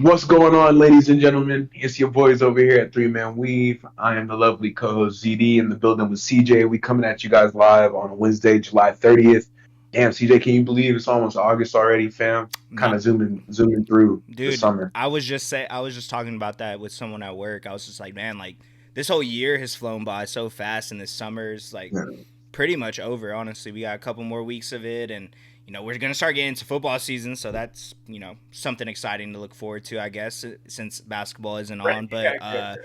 What's going on, ladies and gentlemen? It's your boys over here at Three Man Weave. I am the lovely co-host ZD in the building with CJ. We coming at you guys live on Wednesday, July 30th. Damn, CJ, can you believe it's almost August already, fam? Kind Not, of zooming through the dude. summer. I was just talking about that with someone at work. I was just like, man, like this whole year has flown by so fast, and this summer is like Yeah. pretty much over. Honestly, we got a couple more weeks of it, and we're gonna start getting into football season, so that's something exciting to look forward to, I guess, since basketball isn't Right. on. Yeah, But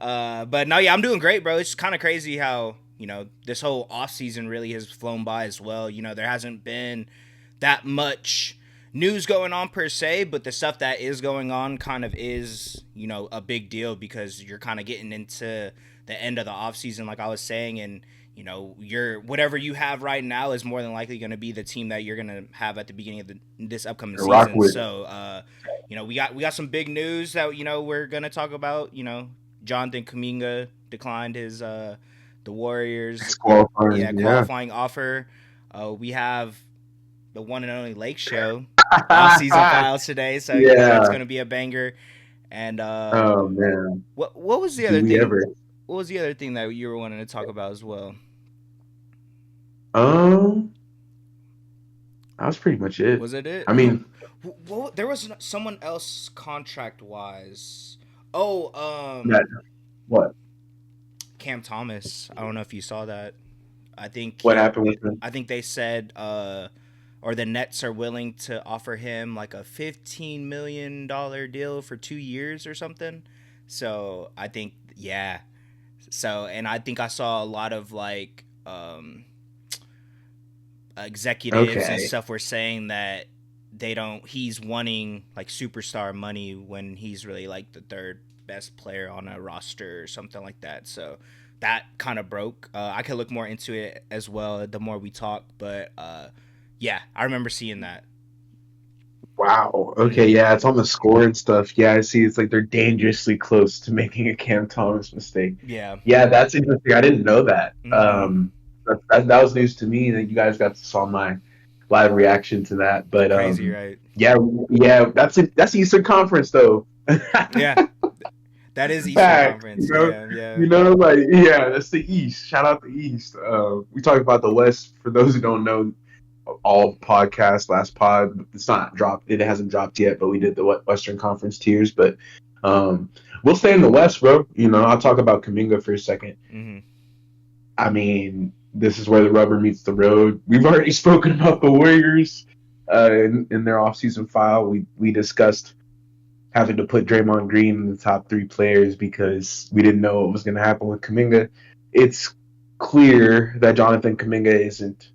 yeah, but no, yeah, I'm doing great, bro. It's kind of crazy how this whole off season really has flown by as well. There hasn't been that much news going on per se, but the stuff that is going on kind of is, a big deal because you're kind of getting into the end of the off season, like I was saying, and your whatever you have right now is more than likely going to be the team that you're going to have at the beginning of this upcoming yeah. Rock season. with. So, we got some big news that we're going to talk about. Jonathan Kuminga declined his the Warriors, It's qualifying. yeah, Yeah. qualifying offer. We have the one and only Lake Show off-season files today, so that's Yeah. going to be a banger. And Oh man. what was the Do other we thing? ever? What was the other thing that you were wanting to talk about as well? Um, that was pretty much it. Was it it? I mean, There was someone else contract wise. Oh, that what? Cam Thomas. I don't know if you saw that. I think What happened with him? I think they said or the Nets are willing to offer him like a $15 million deal for 2 years or something. So I think yeah. So and I think I saw a lot of like executives and Okay. stuff were saying that they don't. He's wanting like superstar money when he's really like the third best player on a roster or something like that. So that kind of broke. I could look more into it as well the more we talk, but yeah, I remember seeing that. Wow. Okay. Mm-hmm. Yeah, it's on the score and stuff. Yeah, I see. It's like they're dangerously close to making a Cam Thomas mistake. Yeah. Yeah, that's interesting. I didn't know that. Mm-hmm. That was news to me that you guys got to saw my live reaction to that. But Crazy, right? yeah, yeah, that's Eastern Conference though. Yeah, that is Eastern Fact, Conference. Yeah, yeah. like yeah, that's the East. Shout out the East. We talk about the West. For those who don't know, all podcast last pod. It's not dropped. It hasn't dropped yet, but we did the Western Conference tiers. But um, we'll stay in the West, bro. I'll talk about Kaminga for a second. Mm-hmm. I mean, this is where the rubber meets the road. We've already spoken about the Warriors in their offseason file. We discussed having to put Draymond Green in the top three players because we didn't know what was going to happen with Kaminga. It's clear that Jonathan Kaminga isn't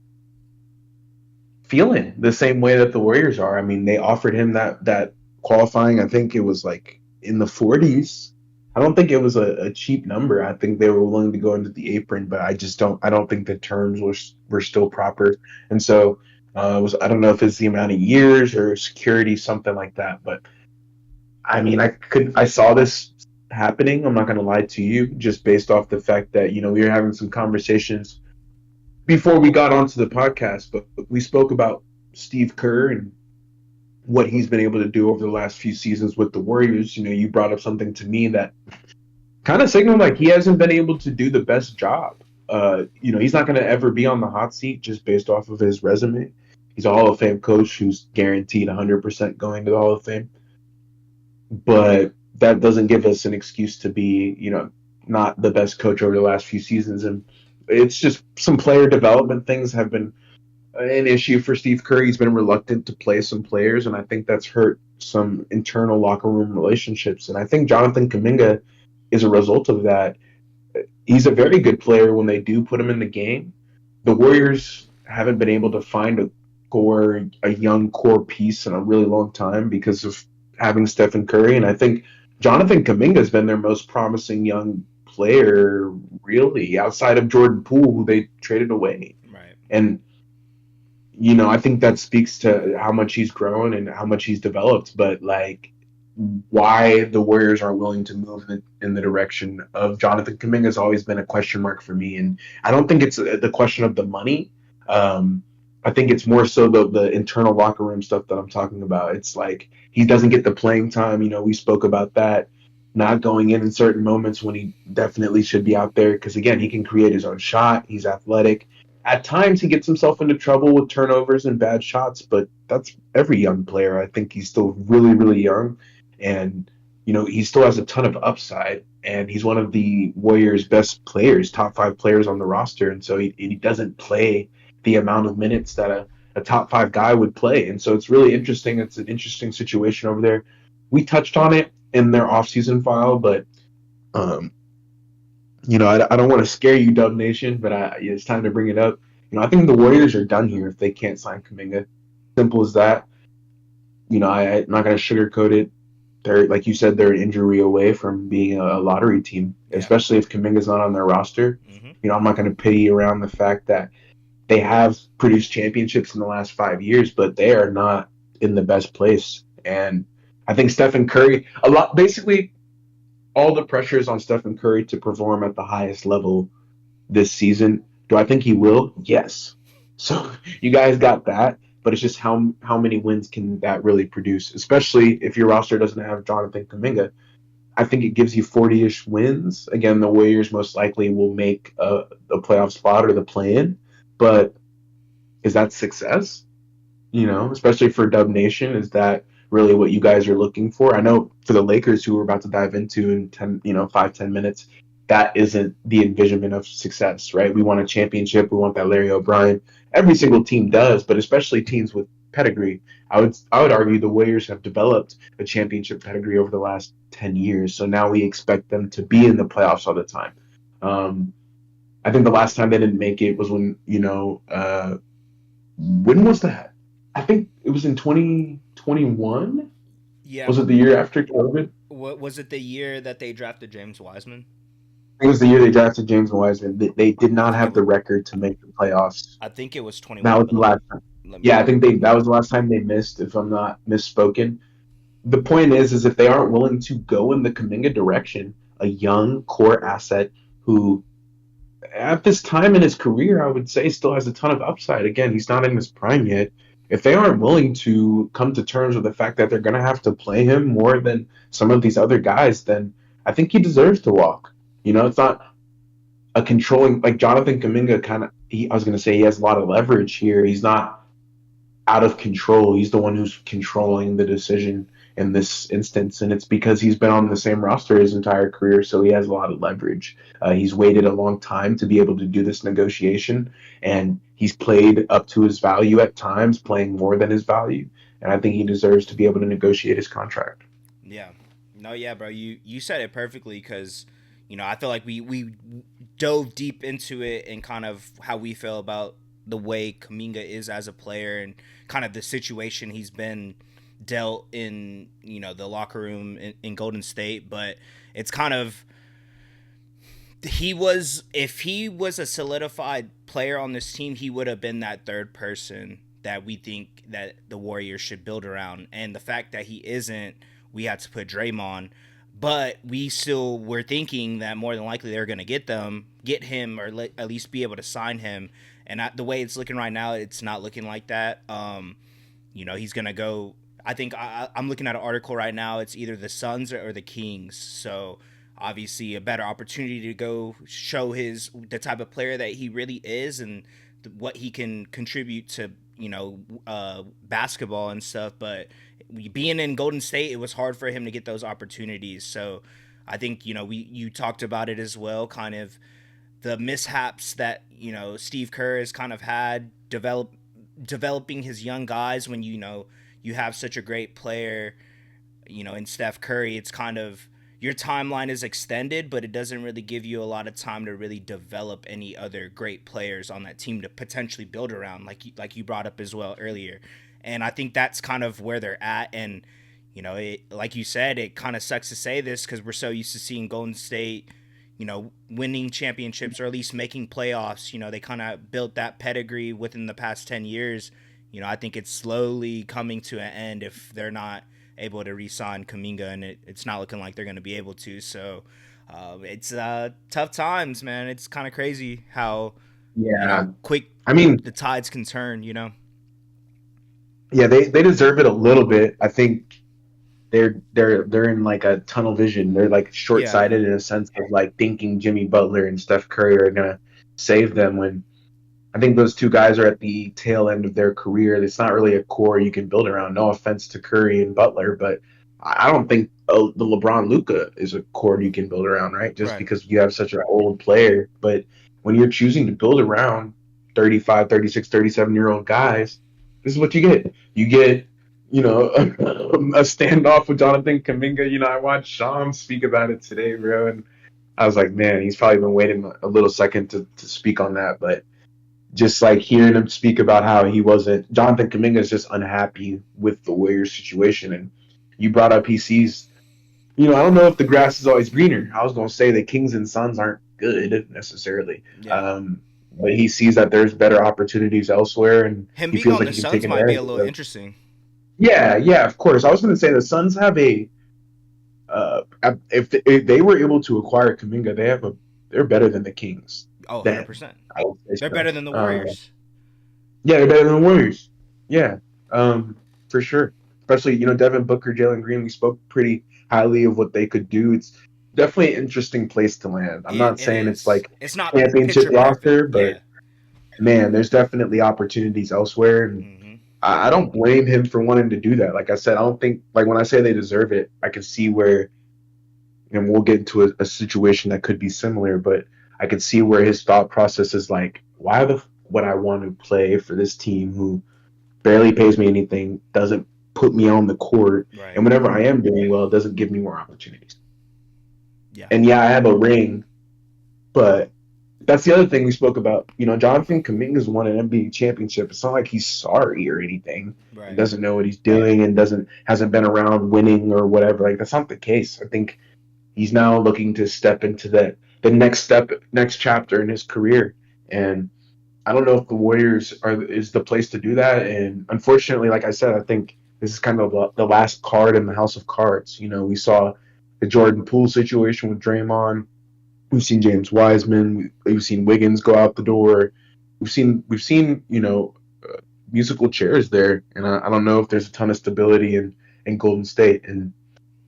feeling the same way that the Warriors are. I mean, they offered him that qualifying. I think it was like in the 40s. I don't think it was a cheap number. I think they were willing to go into the apron, but I don't think the terms were still proper. And so I don't know if it's the amount of years or security, something like that. But I mean, I saw this happening. I'm not going to lie to you, just based off the fact that we were having some conversations before we got onto the podcast, but we spoke about Steve Kerr and what he's been able to do over the last few seasons with the Warriors. You brought up something to me that kind of signaled like he hasn't been able to do the best job. He's not going to ever be on the hot seat just based off of his resume. He's a Hall of Fame coach who's guaranteed 100% going to the Hall of Fame, but that doesn't give us an excuse to be, not the best coach over the last few seasons. And it's just some player development things have been an issue for Steve Kerr. He's been reluctant to play some players, and I think that's hurt some internal locker room relationships. And I think Jonathan Kuminga is a result of that. He's a very good player when they do put him in the game. The Warriors haven't been able to find a young core piece in a really long time because of having Stephen Curry, and I think Jonathan Kuminga has been their most promising young player, really, outside of Jordan Poole, who they traded away. Right. And I think that speaks to how much he's grown and how much he's developed. But like, why the Warriors aren't willing to move in the direction of Jonathan Kuminga has always been a question mark for me. And I don't think it's the question of the money. Um, I think it's more so the internal locker room stuff that I'm talking about. It's like he doesn't get the playing time. We spoke about that, not going in certain moments when he definitely should be out there. Because again, he can create his own shot. He's athletic. At times, he gets himself into trouble with turnovers and bad shots, but that's every young player. I think he's still really, really young, and he still has a ton of upside. And he's one of the Warriors' best players, top 5 players on the roster, and so he doesn't play the amount of minutes that a top 5 guy would play. And so it's really interesting. It's an interesting situation over there. We touched on it in their offseason file, but um, I don't want to scare you, Dub Nation, but it's time to bring it up. I think the Warriors are done here if they can't sign Kuminga. Simple as that. I'm not going to sugarcoat it. They're, like you said, they're an injury away from being a lottery team, Yeah. especially if Kuminga's not on their roster. Mm-hmm. I'm not going to pity around the fact that they have produced championships in the last 5 years, but they are not in the best place. And I think Stephen Curry, basically, all the pressure is on Stephen Curry to perform at the highest level this season. Do I think he will? Yes. So you guys got that, but it's just how many wins can that really produce, especially if your roster doesn't have Jonathan Kuminga. I think it gives you 40-ish wins. Again, the Warriors most likely will make a playoff spot or the play-in, but is that success? Especially for Dub Nation, is that really what you guys are looking for? I know for the Lakers, who we're about to dive into in 10, 5-10 minutes, that isn't the envisionment of success, right? We want a championship. We want that Larry O'Brien. Every single team does, but especially teams with pedigree. I would argue the Warriors have developed a championship pedigree over the last 10 years. So now we expect them to be in the playoffs all the time. Um, I think the last time they didn't make it was when was that? I think it was in 2021. Yeah. Was it the year after COVID? What was it? The year that they drafted James Wiseman? It was the year they drafted James Wiseman. They did I not think it. have the record to make the playoffs. I think it was That 21. was But the last time. let me Yeah, I look. think that was the last time they missed, if I'm not misspoken. The point is if they aren't willing to go in the Kuminga direction, a young core asset who at this time in his career, I would say still has a ton of upside. Again, he's not in his prime yet. If they aren't willing to come to terms with the fact that they're going to have to play him more than some of these other guys, then I think he deserves to walk. It's not a controlling, like Jonathan Kuminga kind of, I was going to say he has a lot of leverage here. He's not out of control. He's the one who's controlling the decision in this instance, and it's because he's been on the same roster his entire career, so he has a lot of leverage. He's waited a long time to be able to do this negotiation, and he's played up to his value at times, playing more than his value, and I think he deserves to be able to negotiate his contract. Yeah. No, yeah, bro. You said it perfectly because I feel like we dove deep into it and kind of how we feel about the way Kaminga is as a player and kind of the situation he's been dealt in the locker room in Golden State. But it's kind of if he was a solidified player on this team, he would have been that third person that we think that the Warriors should build around. And the fact that he isn't, we had to put Draymond. But we still were thinking that more than likely they're going to get him, or at least be able to sign him. And the way it's looking right now, it's not looking like that. He's going to go. I think I'm looking at an article right now. It's either the Suns or the Kings. So obviously a better opportunity to go show the type of player that he really is and what he can contribute to basketball and stuff. But being in Golden State, it was hard for him to get those opportunities. So I think you talked about it as well, kind of the mishaps that Steve Kerr has kind of had developing his young guys. When you have such a great player in Steph Curry, it's kind of your timeline is extended, but it doesn't really give you a lot of time to really develop any other great players on that team to potentially build around, like you brought up as well earlier. And I think that's kind of where they're at. And like you said, it kind of sucks to say this because we're so used to seeing Golden State winning championships or at least making playoffs. They kind of built that pedigree within the past 10 years. I think it's slowly coming to an end if they're not able to re-sign Kuminga, and it's not looking like they're going to be able to. So it's tough times, man. It's kind of crazy how Yeah. quick I mean, the tides can turn. yeah, they deserve it a little bit. I think they're in like a tunnel vision. They're like short Yeah, sighted in a sense of like thinking Jimmy Butler and Steph Curry are gonna save them when I think those two guys are at the tail end of their career. It's not really a core you can build around. No offense to Curry and Butler, but I don't think the LeBron Luca is a core you can build around, right? Just right. because you have such an old player. But when you're choosing to build around 35, 36, 37-year-old guys, this is what you get. You get, a standoff with Jonathan Kuminga. I watched Sean speak about it today, bro, and I was like, man, he's probably been waiting a little second to speak on that, but just like hearing him speak about how he wasn't Jonathan Kuminga is just unhappy with the Warriors situation. And you brought up he sees, I don't know if the grass is always greener. I was gonna say the Kings and Suns aren't good necessarily. Yeah. But he sees that there's better opportunities elsewhere and Him he being feels on like the he can take Suns might be a advantage of little them. interesting. Yeah, yeah, of course. I was gonna say the Suns have if they were able to acquire Kuminga, they're better than the Kings. Oh, Then 100%. I would say They're so. better than the Warriors. Yeah, they're better than the Warriors. Yeah, for sure. Especially, Devin Booker, Jalen Green. We spoke pretty highly of what they could do. It's definitely an interesting place to land. I'm not It saying it's is. like It's not championship picture perfect. roster, but Yeah. man, there's definitely opportunities elsewhere, and Hmm. I don't blame him for wanting to do that. Like I said, I don't think like when I say they deserve it, I can see where, and we'll get into a situation that could be similar, but I could see where his thought process is like, why would I want to play for this team who barely pays me anything, doesn't put me on the court, Right. and whenever I am doing well, it doesn't give me more opportunities. Yeah. And yeah, I have a ring, but that's the other thing we spoke about. Jonathan Kuminga's won an NBA championship. It's not like he's sorry or anything and Right. doesn't know what he's doing and hasn't been around winning or whatever. Like that's not the case. I think he's now looking to step into the next chapter in his career. And I don't know if the Warriors is the place to do that. And unfortunately, like I said, I think this is kind of the last card in the house of cards. We saw the Jordan Poole situation with Draymond. We've seen James Wiseman. We've seen Wiggins go out the door. We've seen musical chairs there, and I don't know if there's a ton of stability in Golden State. And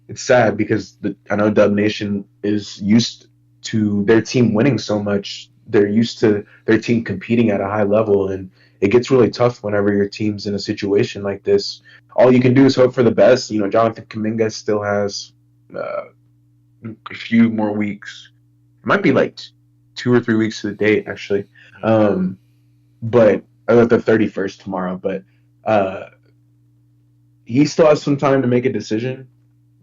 it's sad because I know Dub Nation is used to their team winning so much. They're used to their team competing at a high level, and it gets really tough whenever your team's in a situation like this. All you can do is hope for the best. Jonathan Kuminga still has uh, a few more weeks. It might be like 2 or 3 weeks to the date, actually. Um, but the 31st tomorrow. But uh, he still has some time to make a decision.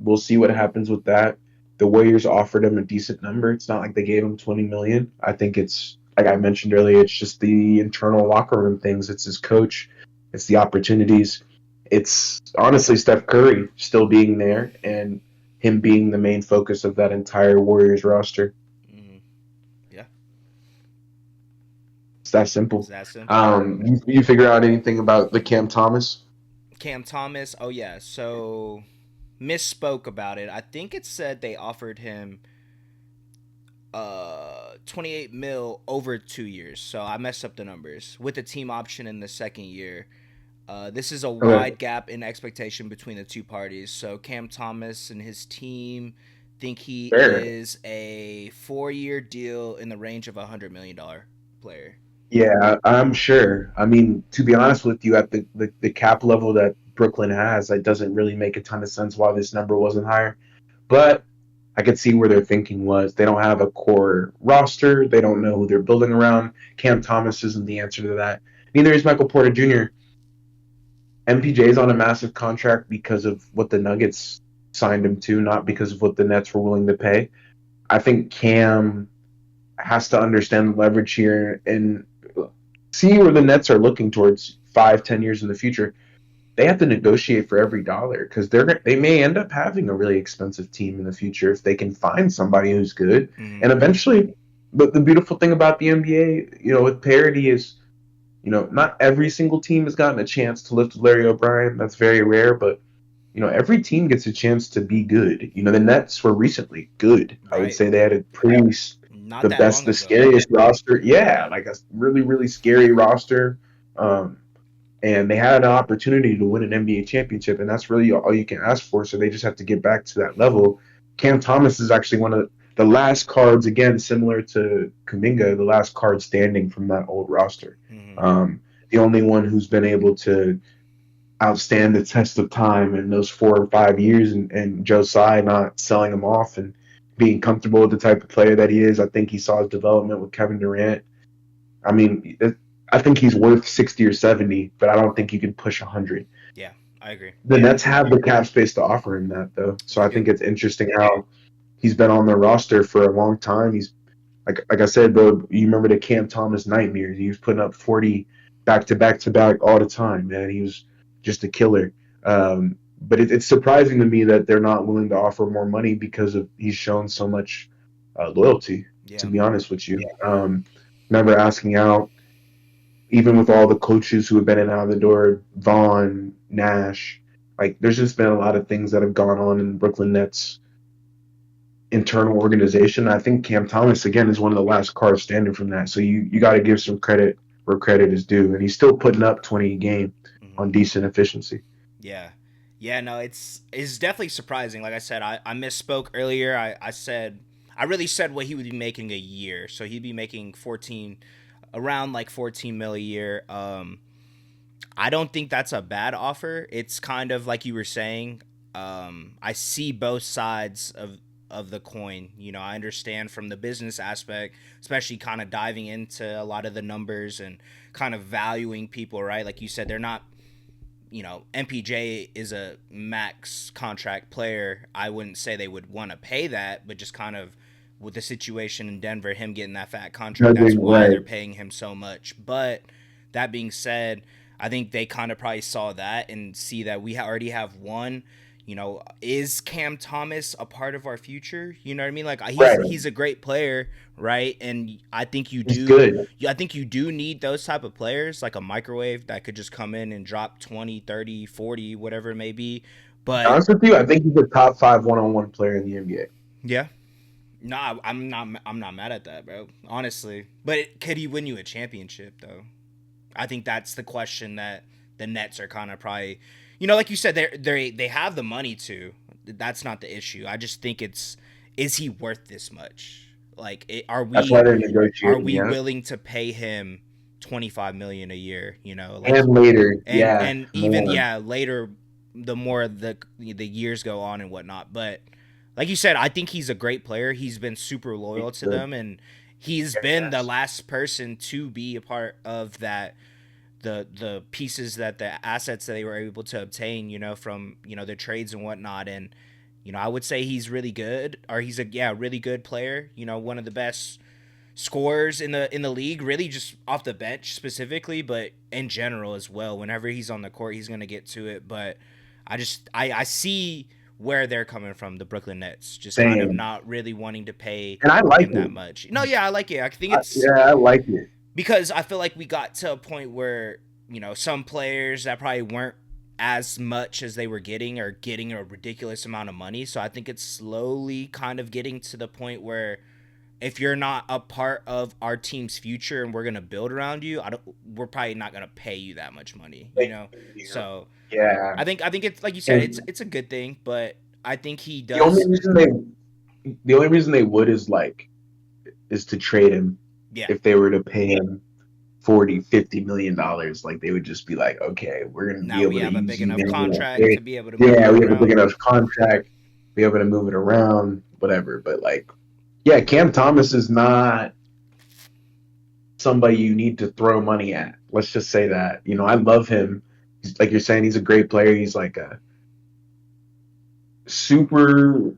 We'll see what happens with that. The Warriors offered him a decent number. It's not like they gave him 20 million. I think it's like I mentioned earlier. It's just the internal locker room things. It's his coach. It's the opportunities. It's honestly Steph Curry still being there and him being the main focus of that entire Warriors roster. Hmm. Yeah. It's that It's simple. that simple. You figure out anything about the Cam Thomas? Cam Thomas. Oh yeah. So misspoke about it. I think it said they offered him 28 mil over 2 years. So I messed up the numbers with the team option in the second year. This is a Okay, wide gap in expectation between the two parties. So Cam Thomas and his team think he fair. is a 4-year deal in the range of $100 million player. Yeah, I'm sure. I mean, to be honest with you, at the cap level that Brooklyn has, it doesn't really make a ton of sense why this number wasn't higher. But I could see where their thinking was. They don't have a core roster. They don't know who they're building around. Cam Thomas isn't the answer to that. Neither is Michael Porter Jr. MPJ is on a massive contract because of what the Nuggets signed him to, not because of what the Nets were willing to pay. I think Cam has to understand the leverage here and see where the Nets are looking towards 5, 10 years in the future. They have to negotiate for every dollar because they may end up having a really expensive team in the future if they can find somebody who's good. Mm-hmm. And eventually, but the beautiful thing about the NBA, with parity is, not every single team has gotten a chance to lift Larry O'Brien. That's very rare, but every team gets a chance to be good. The Nets were recently good. I would Right. say they had a pretty Not the that best, long the ago. scariest roster. Yeah, like a really, really scary roster. Um, and they had an opportunity to win an NBA championship, and that's really all you can ask for. So they just have to get back to that level. Cam Thomas is actually one of the last cards, again, similar to Kuminga, the last card standing from that old roster. Hmm. The only one who's been able to outstand the test of time in those 4 or 5 years, and Joe Tsai not selling him off and being comfortable with the type of player that he is. I think he saw his development with Kevin Durant. I mean, I think he's worth 60 or 70, but I don't think you can push 100. Yeah, I agree. The Nets have the cap space to offer him that, though. So They I do. think it's interesting how he's been on their roster for a long time. He's like I said, bro. You remember the Cam Thomas nightmares? He was putting up 40 back to back to back all the time, man. He was just a killer. But it's surprising to me that they're not willing to offer more money because of he's shown so much loyalty. To Yeah. be honest with you, remember asking out even with all the coaches who have been in and out of the door, Vaughn, Nash, like there's just been a lot of things that have gone on in the Brooklyn Nets internal organization. I think Cam Thomas again is one of the last cards standing from that. So you got to give some credit where credit is due, and he's still putting up 20 a game Hmm. on decent efficiency. Yeah. Yeah, no, it's definitely surprising. Like I said, I misspoke earlier. I said I really said what he would be making a year. So he'd be making 14 around like 14 mil a year. I don't think that's a bad offer. It's kind of like you were saying. I see both sides of the coin. You know, I understand from the business aspect, especially kind of diving into a lot of the numbers and kind of valuing people, right? Like you said, they're not, MPJ is a max contract player. I wouldn't say they would want to pay that, but just kind of with the situation in Denver, him getting that fat contract, that's Judging why they're right, paying him so much. But that being said, I think they kind of probably saw that and see that we already have one. Is Cam Thomas a part of our future? You know what I mean? Like he's right, he's a great player, right? And I think you he's do good. I think you do need those type of players, like a microwave that could just come in and drop 20, 30, 40, whatever it may be. To be But honest with you, I think he's a top five one-on-one player in the NBA. yeah, no, I'm not mad at that, bro. Honestly. But could he win you a championship though? I think that's the question that the Nets are kind of probably, like you said, they have the money to. That's not the issue. I just think is he worth this much? Like, are That's why we they're are negotiating. we Yeah, willing to pay him 25 million a year? Like, and later, yeah, and even more. yeah later, the more the years go on and whatnot. But like you said, I think he's a great player. He's been super He's loyal to good. them, and he's been the Yes. last person to be a part of that, the pieces, that the assets that they were able to obtain, from the trades and whatnot. And I would say he's really good, or he's a really good player. One of the best scorers in the league, really, just off the bench specifically, but in general as well. Whenever he's on the court, he's gonna get to it. But I see where they're coming from, the Brooklyn Nets, just kind of Same. not really wanting to pay And I like him that it. much. No, yeah, I like it. I think it's Yeah, I like it. because I feel like we got to a point where some players that probably weren't as much as they were getting are getting a ridiculous amount of money. So I think it's slowly kind of getting to the point where if you're not a part of our team's future and we're gonna build around you, we're probably not gonna pay you that much money. Thank you. So Yeah. I think it's like you said, it's And it's a good thing, but I think he the only does. reason they the only reason they would is to trade him. Yeah. If they were to pay him 40, $50 million, like they would just be like, okay, we're gonna be Now we able to have a use big you enough now. contract to be able to move Yeah, you we have a big around. enough contract, be able to move it around, whatever. But like, yeah, Cam Thomas is not somebody you need to throw money at. Let's just say that. I Yeah. love him. He's, like you're saying, he's a great player. He's like a super,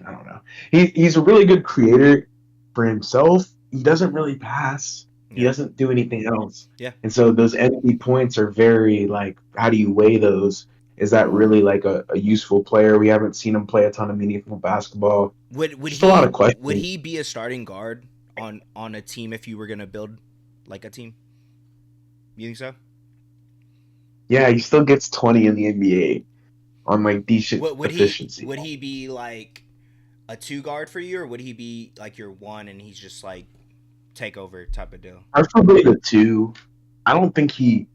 I don't know. He's a really good creator for himself. He doesn't really pass. He Yeah. doesn't do anything else. Yeah. And so those empty points are very like, how do you weigh those? Is that really like a useful player? We haven't seen him play a ton of meaningful basketball. Would Just a lot of would questions. he be a starting guard on a team if you were gonna build like a team? You think so? Yeah, he still gets 20 in the NBA on like decent Would he efficiency. would he be like? a two guard for you, or would he be like your one and he's just like take over type of deal? Preferably the two. I don't think he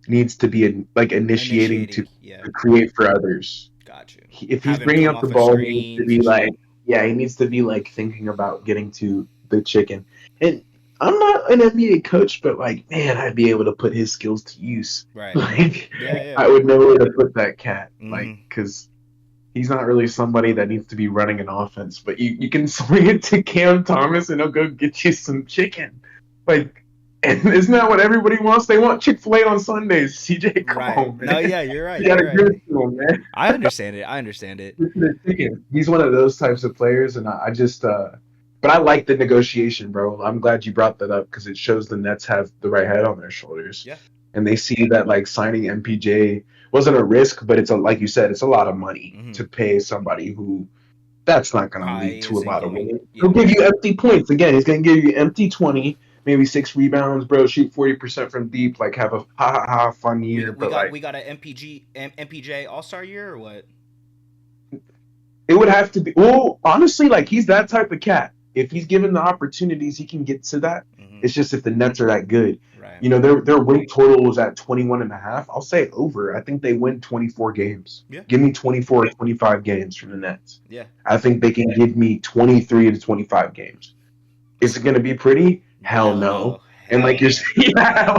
needs to be like initiating Initiating, yeah. to create for others. Got you. If he's Have him bringing come up the off of ball, he needs to screens be and like, shit. yeah, he needs to be like thinking about getting to the chicken. And I'm not an NBA coach, but like, man, I'd be able to put his skills to use. Right. Like, Yeah, yeah. I would know where to put that cat. Like, Mm-hmm. because he's not really somebody that needs to be running an offense, but you can swing it to Cam Thomas and he'll go get you some chicken. Like, and isn't that what everybody wants? They want Chick-fil-A on Sundays. CJ, come Right. on, No, man. yeah, you're right. You gotta You're give right. it to him, man. I understand it. I understand it. He's one of those types of players, and I just, but I like the negotiation, bro. I'm glad you brought that up because it shows the Nets have the right head on their shoulders, Yeah. and they see that like signing MPJ wasn't a risk, but it's a like you said, it's a lot of money Mm-hmm. to pay somebody who that's not going to lead Probably to a isn't lot of going. winning. He'll Yeah. give you empty points again. He's going to give you empty 20, maybe 6 rebounds, bro. Shoot 40% from deep, like have a ha ha ha fun We year, we but got like we got a MPJ All Star year or what? it would have to be. Well, honestly, like he's that type of cat. If he's given the opportunities, he can get to that. Mm-hmm. It's just if the Nets are that good. Right. You know, their win total was at 21 and a half. I'll say over. I think they win 24 games. Yeah. Give me 24 or 25 games from the Nets. Yeah. I think they can give me 23 to 25 games. Is it going to be pretty? Hell no. And like you're yeah,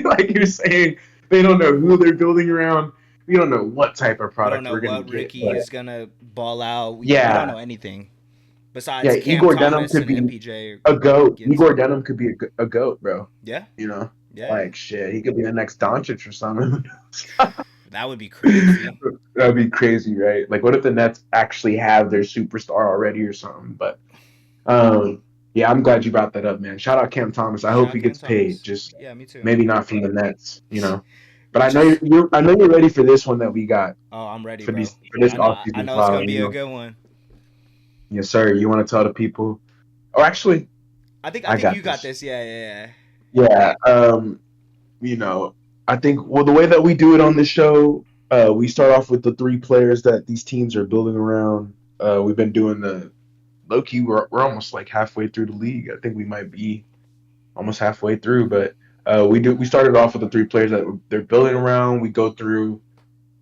like you're saying, they don't know who they're building around. We don't know what type of We don't product know we're going what to get. Ricky But is gonna ball out. We don't yeah, know anything besides yeah, Cam Igor Denham Thomas could and be MPJ a goat. getting Igor some. Denham could be a goat, bro. Yeah. You know, Yeah. like shit, he could be the next Doncic or something. That would be crazy. That'd be crazy, right? Like, what if the Nets actually have their superstar already or something? But, yeah, I'm glad you brought that up, man. Shout out Cam Thomas. I Shout hope out he Cam gets paid. Thomas. Just Yeah, me too. maybe not from the Nets, you know. But We I know just. I know you're ready for this one that we got Oh, I'm ready, for bro. this I offseason know it's gonna file. be You a know, good one. yes, sir. You want to tell the people? Oh, actually, I I think got you got this. this. Yeah, yeah, Yeah. You know, I think well the way that we do it on the show, we start off with the three players that these teams are building around. We've been doing the low key. We're almost like halfway through the league. I think we might be almost halfway through, but we started off with the three players that they're building around. We go through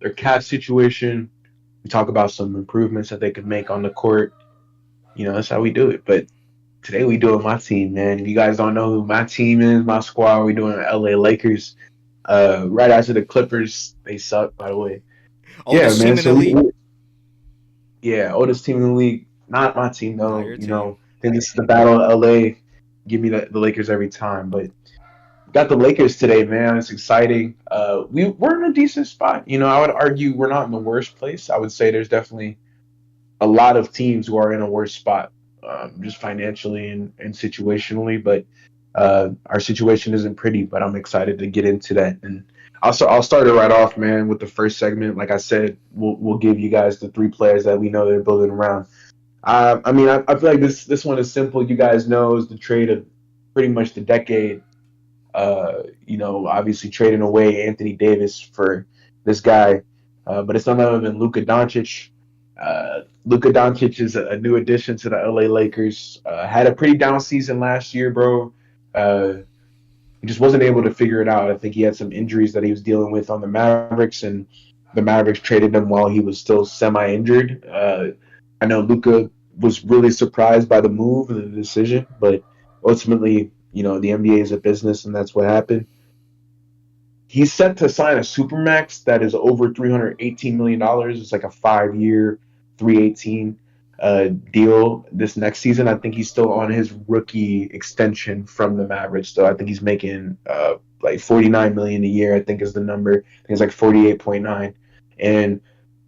their cap situation. We talk about some improvements that they could make on the court. You know, that's how we do it. But today we doing my team, man. If you guys don't know who my team is, my squad, we doing LA Lakers. Right after the Clippers, they suck, by the way. yeah. Yeah, Oldest man. team in So the league. yeah, oldest team in the league. Not my team Not though. your You team. know, I think this is the battle of LA. Give me the Lakers every time. But got the Lakers today, man. It's exciting. We're in a decent spot. You know, I would argue we're not in the worst place. I would say there's definitely a lot of teams who are in a worse spot, just financially and situationally. But our situation isn't pretty. But I'm excited to get into that. And I'll start it right off, man, with the first segment. Like I said, we'll give you guys the three players that we know they're building around. I mean, I feel like this one is simple. You guys know is the trade of pretty much the decade. You know, obviously trading away Anthony Davis for this guy, but it's none other than Luka Doncic. Luka Doncic is a new addition to the LA Lakers. Had a pretty down season last year, bro. Uh, he just wasn't able to figure it out. I think he had some injuries that he was dealing with on the Mavericks, and the Mavericks traded him while he was still semi-injured. I know Luka was really surprised by the move and the decision, but ultimately, you know, the NBA is a business, and that's what happened. He's set to sign a supermax that is over $318 million. It's like a 5 year, 318 deal this next season. I think he's still on his rookie extension from the Mavericks. So I think he's making like 49 million a year. I think is the number. I think it's like 48.9, and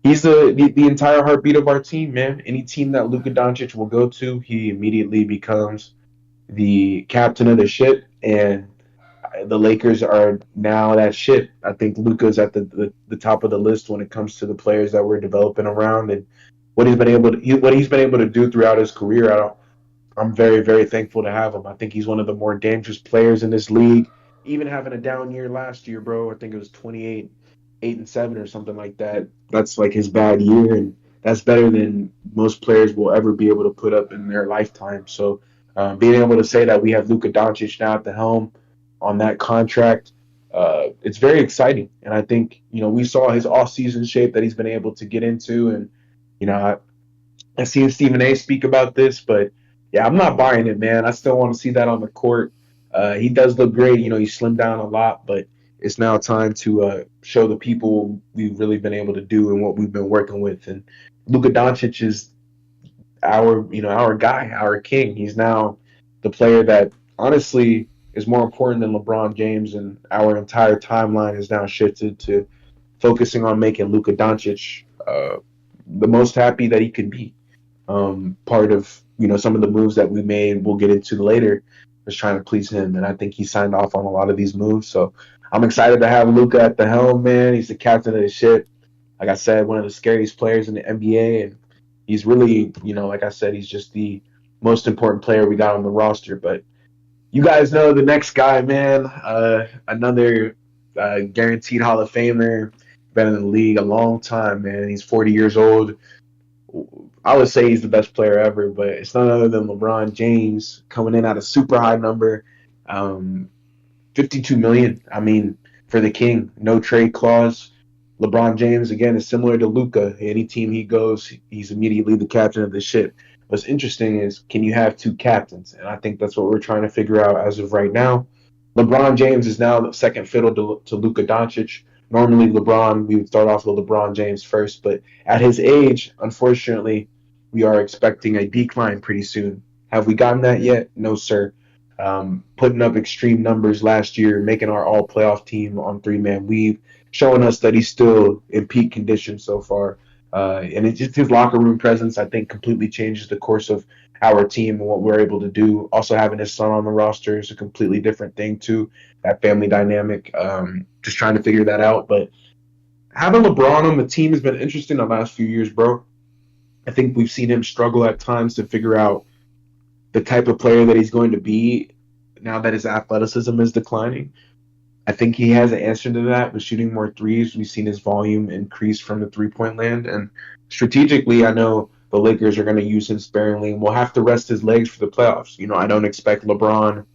he's the entire heartbeat of our team, man. Any team that Luka Doncic will go to, he immediately becomes the captain of the ship, and the Lakers are now that ship. I think Luka's at the top of the list when it comes to the players that we're developing around and what he's been able to do throughout his career. I'm very very thankful to have him. I think he's one of the more dangerous players in this league. Even having a down year last year, bro. I think it was 28, 8-7 or something like that. That's like his bad year, and that's better than most players will ever be able to put up in their lifetime. So being able to say that we have Luka Doncic now at the helm on that contract, it's very exciting. And I think, we saw his off-season shape that he's been able to get into. And, I've seen Stephen A speak about this, but yeah, I'm not buying it, man. I still want to see that on the court. He does look great. He slimmed down a lot, but it's now time to show the people we've really been able to do and what we've been working with. And Luka Doncic is our guy, our king. He's now the player that honestly is more important than LeBron James, and our entire timeline is now shifted to focusing on making Luka Doncic the most happy that he could be. Part of some of the moves that we made, we'll get into later, was trying to please him, and I think he signed off on a lot of these moves. So I'm excited to have Luka at the helm, man. He's the captain of the ship. Like I said, one of the scariest players in the NBA, and he's really, like I said, he's just the most important player we got on the roster. But you guys know the next guy, man. Another guaranteed Hall of Famer, been in the league a long time, man. He's 40 years old. I would say he's the best player ever, but it's none other than LeBron James coming in at a super high number, um, 52 million. I mean, for the king, no trade clause. LeBron James again is similar to Luca. Any team he goes, he's immediately the captain of the ship. What's interesting is, can you have two captains? And I think that's what we're trying to figure out as of right now. LeBron James is now the second fiddle to Luka Doncic. Normally, we would start off with LeBron James first, but at his age, unfortunately, we are expecting a decline pretty soon. Have we gotten that yet? No, sir. Putting up extreme numbers last year, making our all playoff team on 3-man weave, showing us that he's still in peak condition so far. And it's just his locker room presence, I think, completely changes the course of our team and what we're able to do. Also, having his son on the roster is a completely different thing, too. That family dynamic, just trying to figure that out. But having LeBron on the team has been interesting the last few years, bro. I think we've seen him struggle at times to figure out the type of player that he's going to be now that his athleticism is declining. I think he has an answer to that with shooting more threes. We've seen his volume increase from the 3-point land. And strategically, I know the Lakers are going to use him sparingly and we'll have to rest his legs for the playoffs. I don't expect LeBron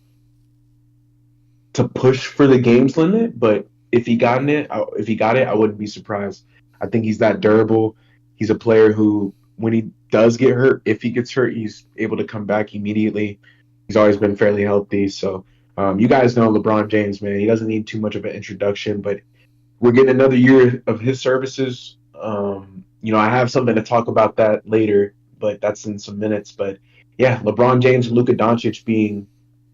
to push for the game's limit, but if he got it, I wouldn't be surprised. I think he's that durable. He's a player who, when he does get hurt, if he gets hurt, he's able to come back immediately. He's always been fairly healthy. So you guys know LeBron James, man. He doesn't need too much of an introduction, but we're getting another year of his services. I have something to talk about that later, but that's in some minutes. But yeah, LeBron James and Luka Doncic being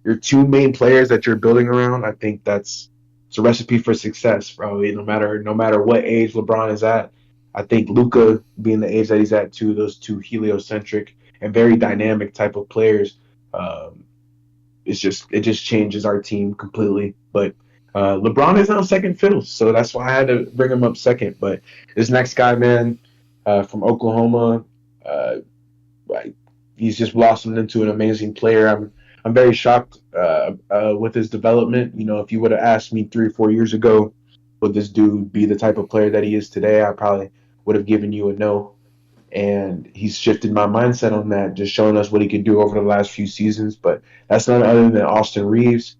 your two main players that you're building around, I think it's a recipe for success, probably. No matter what age LeBron is at, I think Luka being the age that he's at too, those two heliocentric and very dynamic type of players, it just changes our team completely. But LeBron is now second fiddle, so that's why I had to bring him up second. But this next guy, man, from Oklahoma, uh, he's just blossomed into an amazing player. I'm very shocked with his development. If you would have asked me 3 or 4 years ago, would this dude be the type of player that he is today, I probably would have given you a no. And he's shifted my mindset on that, just showing us what he could do over the last few seasons. But that's none other than Austin Reeves,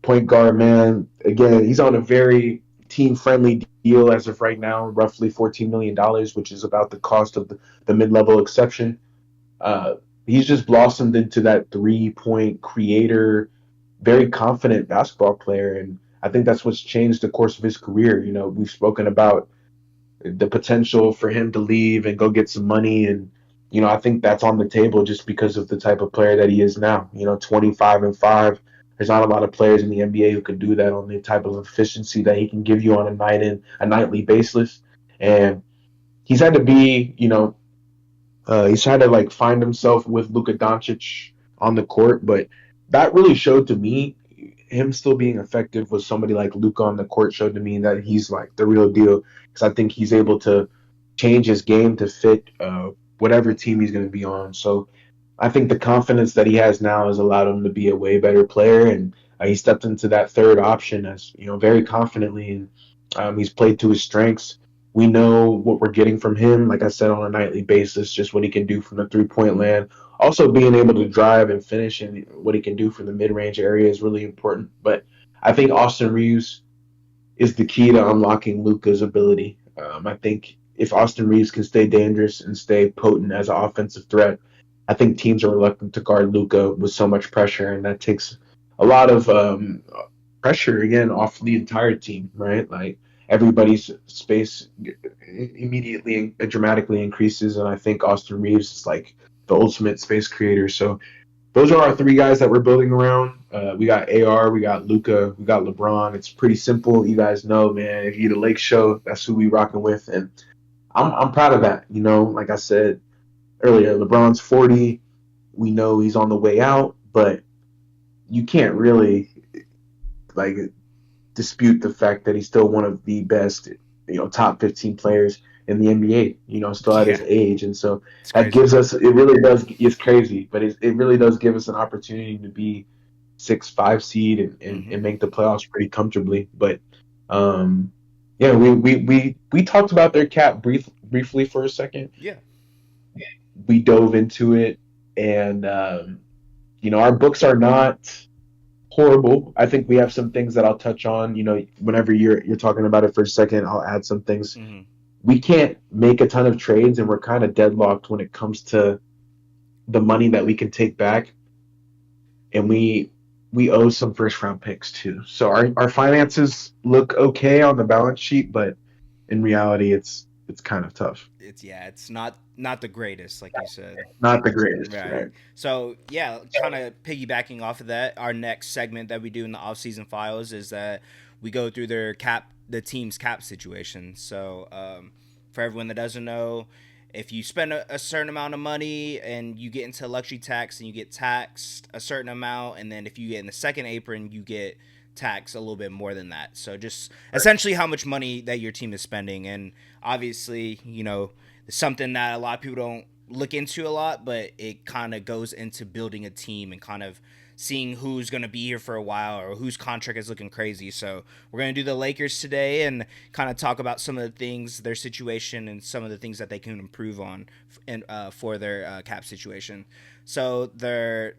point guard, man. Again, he's on a very team-friendly deal as of right now, roughly $14 million, which is about the cost of the mid-level exception. Uh, he's just blossomed into that 3-point creator, very confident basketball player, and I think that's what's changed the course of his career. We've spoken about the potential for him to leave and go get some money, and I think that's on the table just because of the type of player that he is now. 25-5. There's not a lot of players in the NBA who can do that on the type of efficiency that he can give you on a nightly basis, and he's had to be, he's had to like find himself with Luka Doncic on the court, but that really showed to me him still being effective with somebody like Luka on the court showed to me that he's like the real deal because I think he's able to change his game to fit whatever team he's going to be on. So I think the confidence that he has now has allowed him to be a way better player, and he stepped into that third option as very confidently, and he's played to his strengths. We know what we're getting from him, like I said, on a nightly basis, just what he can do from the 3 point land. Also, being able to drive and finish and what he can do from the mid range area is really important. But I think Austin Reeves is the key to unlocking Luka's ability. I think if Austin Reeves can stay dangerous and stay potent as an offensive threat, I think teams are reluctant to guard Luka with so much pressure, and that takes a lot of pressure again off the entire team, right? Like everybody's space immediately and dramatically increases, and I think Austin Reeves is like the ultimate space creator. So those are our three guys that we're building around. We got AR, we got Luca, we got LeBron. It's pretty simple. You guys know, man. If you the Lake Show, that's who we rocking with, and I'm proud of that. You know, like I said earlier, LeBron's 40. We know he's on the way out, but you can't really like dispute the fact that he's still one of the best, top 15 players in the NBA, still at his Yeah, age. And so it's that crazy. gives us, it really does, it's crazy, but it really does give us an opportunity to be 6-5 seed Hmm. and make the playoffs pretty comfortably. But, um, yeah, we talked about their cap briefly for a second. Yeah. We dove into it, and, our books are not horrible. I think we have some things that I'll touch on. Whenever you're talking about it for a second, I'll add some things. Hmm. We can't make a ton of trades, and we're kind of deadlocked when it comes to the money that we can take back, and we owe some first round picks too. So our finances look okay on the balance sheet, but in reality, it's kind of tough. It's not the greatest, like you said. Not the greatest, Right. right? So yeah, kind of piggybacking off of that, our next segment that we do in the offseason files is that we go through the team's cap situation. So for everyone that doesn't know, if you spend a certain amount of money and you get into luxury tax and you get taxed a certain amount, and then if you get in the second apron, you get taxed a little bit more than that. So just essentially how much money that your team is spending, and obviously, something that a lot of people don't look into a lot, but it kind of goes into building a team and kind of seeing who's going to be here for a while or whose contract is looking crazy. So we're going to do the Lakers today and kind of talk about some of the things, their situation, and some of the things that they can improve on and for their cap situation. So the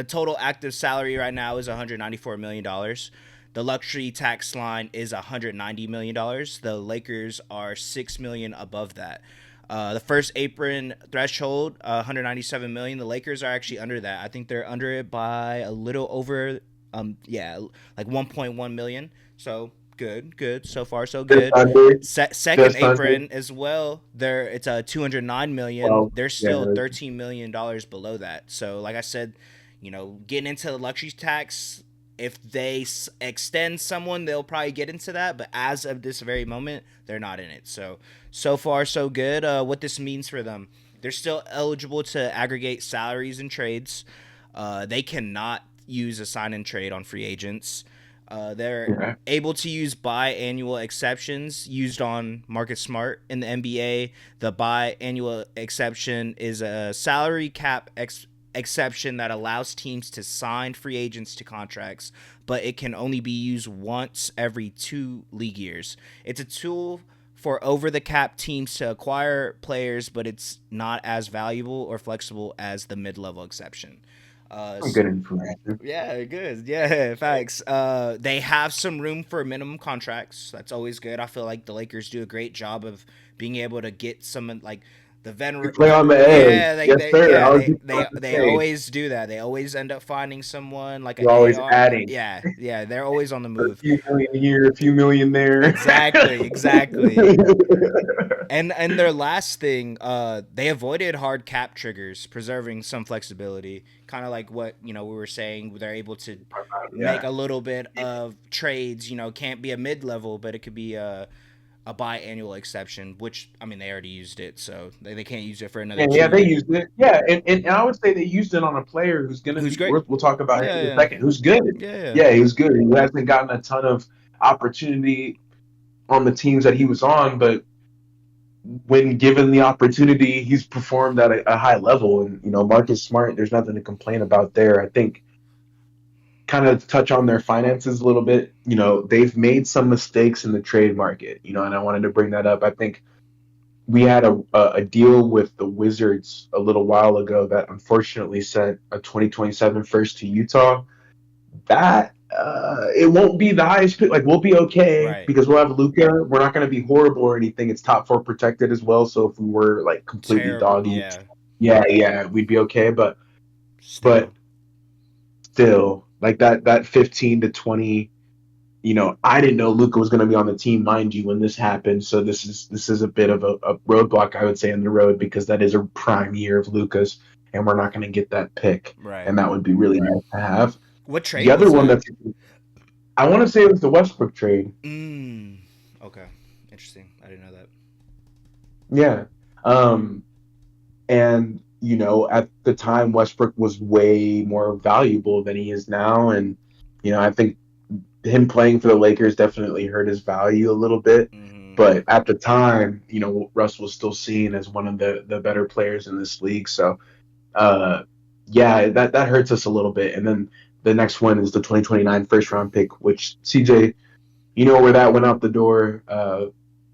total active salary right now is $194 million. The luxury tax line is $190 million. The Lakers are $6 million above that. The first apron threshold, 197 million. The Lakers are actually under that. I think they're under it by a little over, like 1.1 million. So good. So far, so Just good. under, Second just under. apron as well. It's a 209 million. Well, They're yeah, still $13 million below that. So, like I said, getting into the luxury tax, if they extend someone, they'll probably get into that. But as of this very moment, they're not in it. So far, so good. What this means for them, they're still eligible to aggregate salaries and trades. They cannot use a sign and trade on free agents. They're yeah. able to use biannual exceptions used on Market Smart in the NBA. The biannual exception is a salary cap exception that allows teams to sign free agents to contracts, but it can only be used once every 2 league years. It's a tool for over the cap teams to acquire players, but it's not as valuable or flexible as the mid level exception. Some good information. Yeah, good. Yeah, facts. They have some room for minimum contracts. That's always good. I feel like the Lakers do a great job of being able to get some like the You play on the yeah, edge. Yes, sir. I was just about to they say, always do that. They always end up finding someone like you're a always AR. adding Yeah, they're always on the a move. few million here, a few million there. Exactly. And their last thing, they avoided hard cap triggers, preserving some flexibility. Kind of like what we were saying. They're able to make Yeah. a little bit of trades. Can't be a mid level, but it could be a biannual exception. Which I mean, they already used it, so they can't use it for another And yeah, they 2 years. used it. Yeah, and I would say they used it on a player who's going to Who's be. great? We'll talk about him in a Yeah, second. Who's good? yeah, yeah. Yeah, he was good. He hasn't gotten a ton of opportunity on the teams that he was on, but when given the opportunity, he's performed at a high level. And Marcus Smart, there's nothing to complain about there. I think kind of touch on their finances a little bit. They've made some mistakes in the trade market, and I wanted to bring that up. I think we had a deal with the Wizards a little while ago that unfortunately sent a 2027 first to Utah. That it won't be the highest pick. Like, we'll be okay Right. because we'll have Luka. We're not going to be horrible or anything. It's top four protected as well. So if we were like completely Terrible. doggy, Yeah. yeah, we'd be okay. But Still. still, like that 15 to 20. I didn't know Luka was going to be on the team, mind you, when this happened. So this is a bit of a roadblock, I would say, in the road because that is a prime year of Luka's, and we're not going to get that pick, Right. and that would be really nice to have. What The trade other was one that? that's I want to say it was the Westbrook trade. Mm. Okay. Interesting. I didn't know that. Yeah. Um, and at the time Westbrook was way more valuable than he is now, and I think him playing for the Lakers definitely hurt his value a little bit. Mm-hmm. But at the time, Russ was still seen as one of the better players in this league. So, uh, yeah, that hurts us a little bit. And then the next one is the 2029 first round pick, which CJ, where that went out the door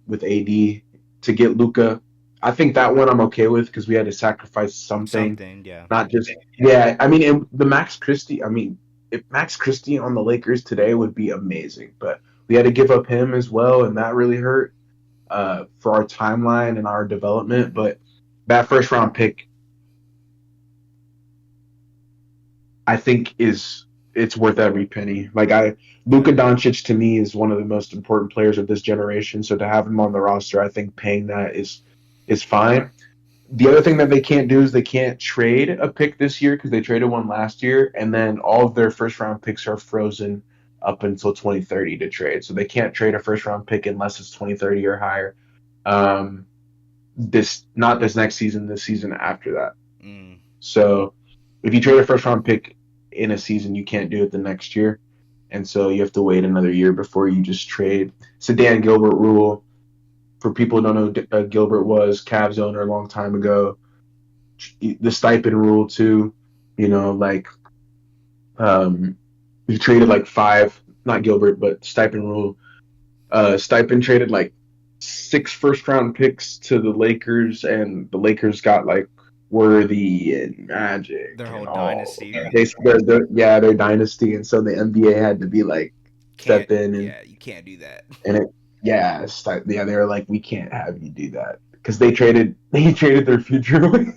with AD to get Luca. I think that one I'm okay with because we had to sacrifice something, Something. Yeah. not just yeah. I mean, the Max Christie. I mean, if Max Christie on the Lakers today would be amazing, but we had to give up him as well, and that really hurt for our timeline and our development. But that first round pick, I think it's worth every penny. Luka Doncic to me is one of the most important players of this generation. So to have him on the roster, I think paying that is fine. The other thing that they can't do is they can't trade a pick this year because they traded one last year, and then all of their first round picks are frozen up until 2030 to trade. So they can't trade a first round pick unless it's 2030 or higher. Um, this not this next season, this season after that. Mm. So if you trade a first round pick in a season, you can't do it the next year, and so you have to wait another year before you just trade. It's a Dan Gilbert rule. For people who don't know, Gilbert was Cavs owner a long time ago. The stipend rule too. Like he traded like five, not Gilbert, but stipend rule. Stipend traded like six first round picks to the Lakers, and the Lakers got like Worthy and Their Magic whole and all. dynasty. Their dynasty, and so the NBA had to be like Can't. step in and Yeah. You can't do that. and it yeah, they were like, we can't have you do that because they traded their future away.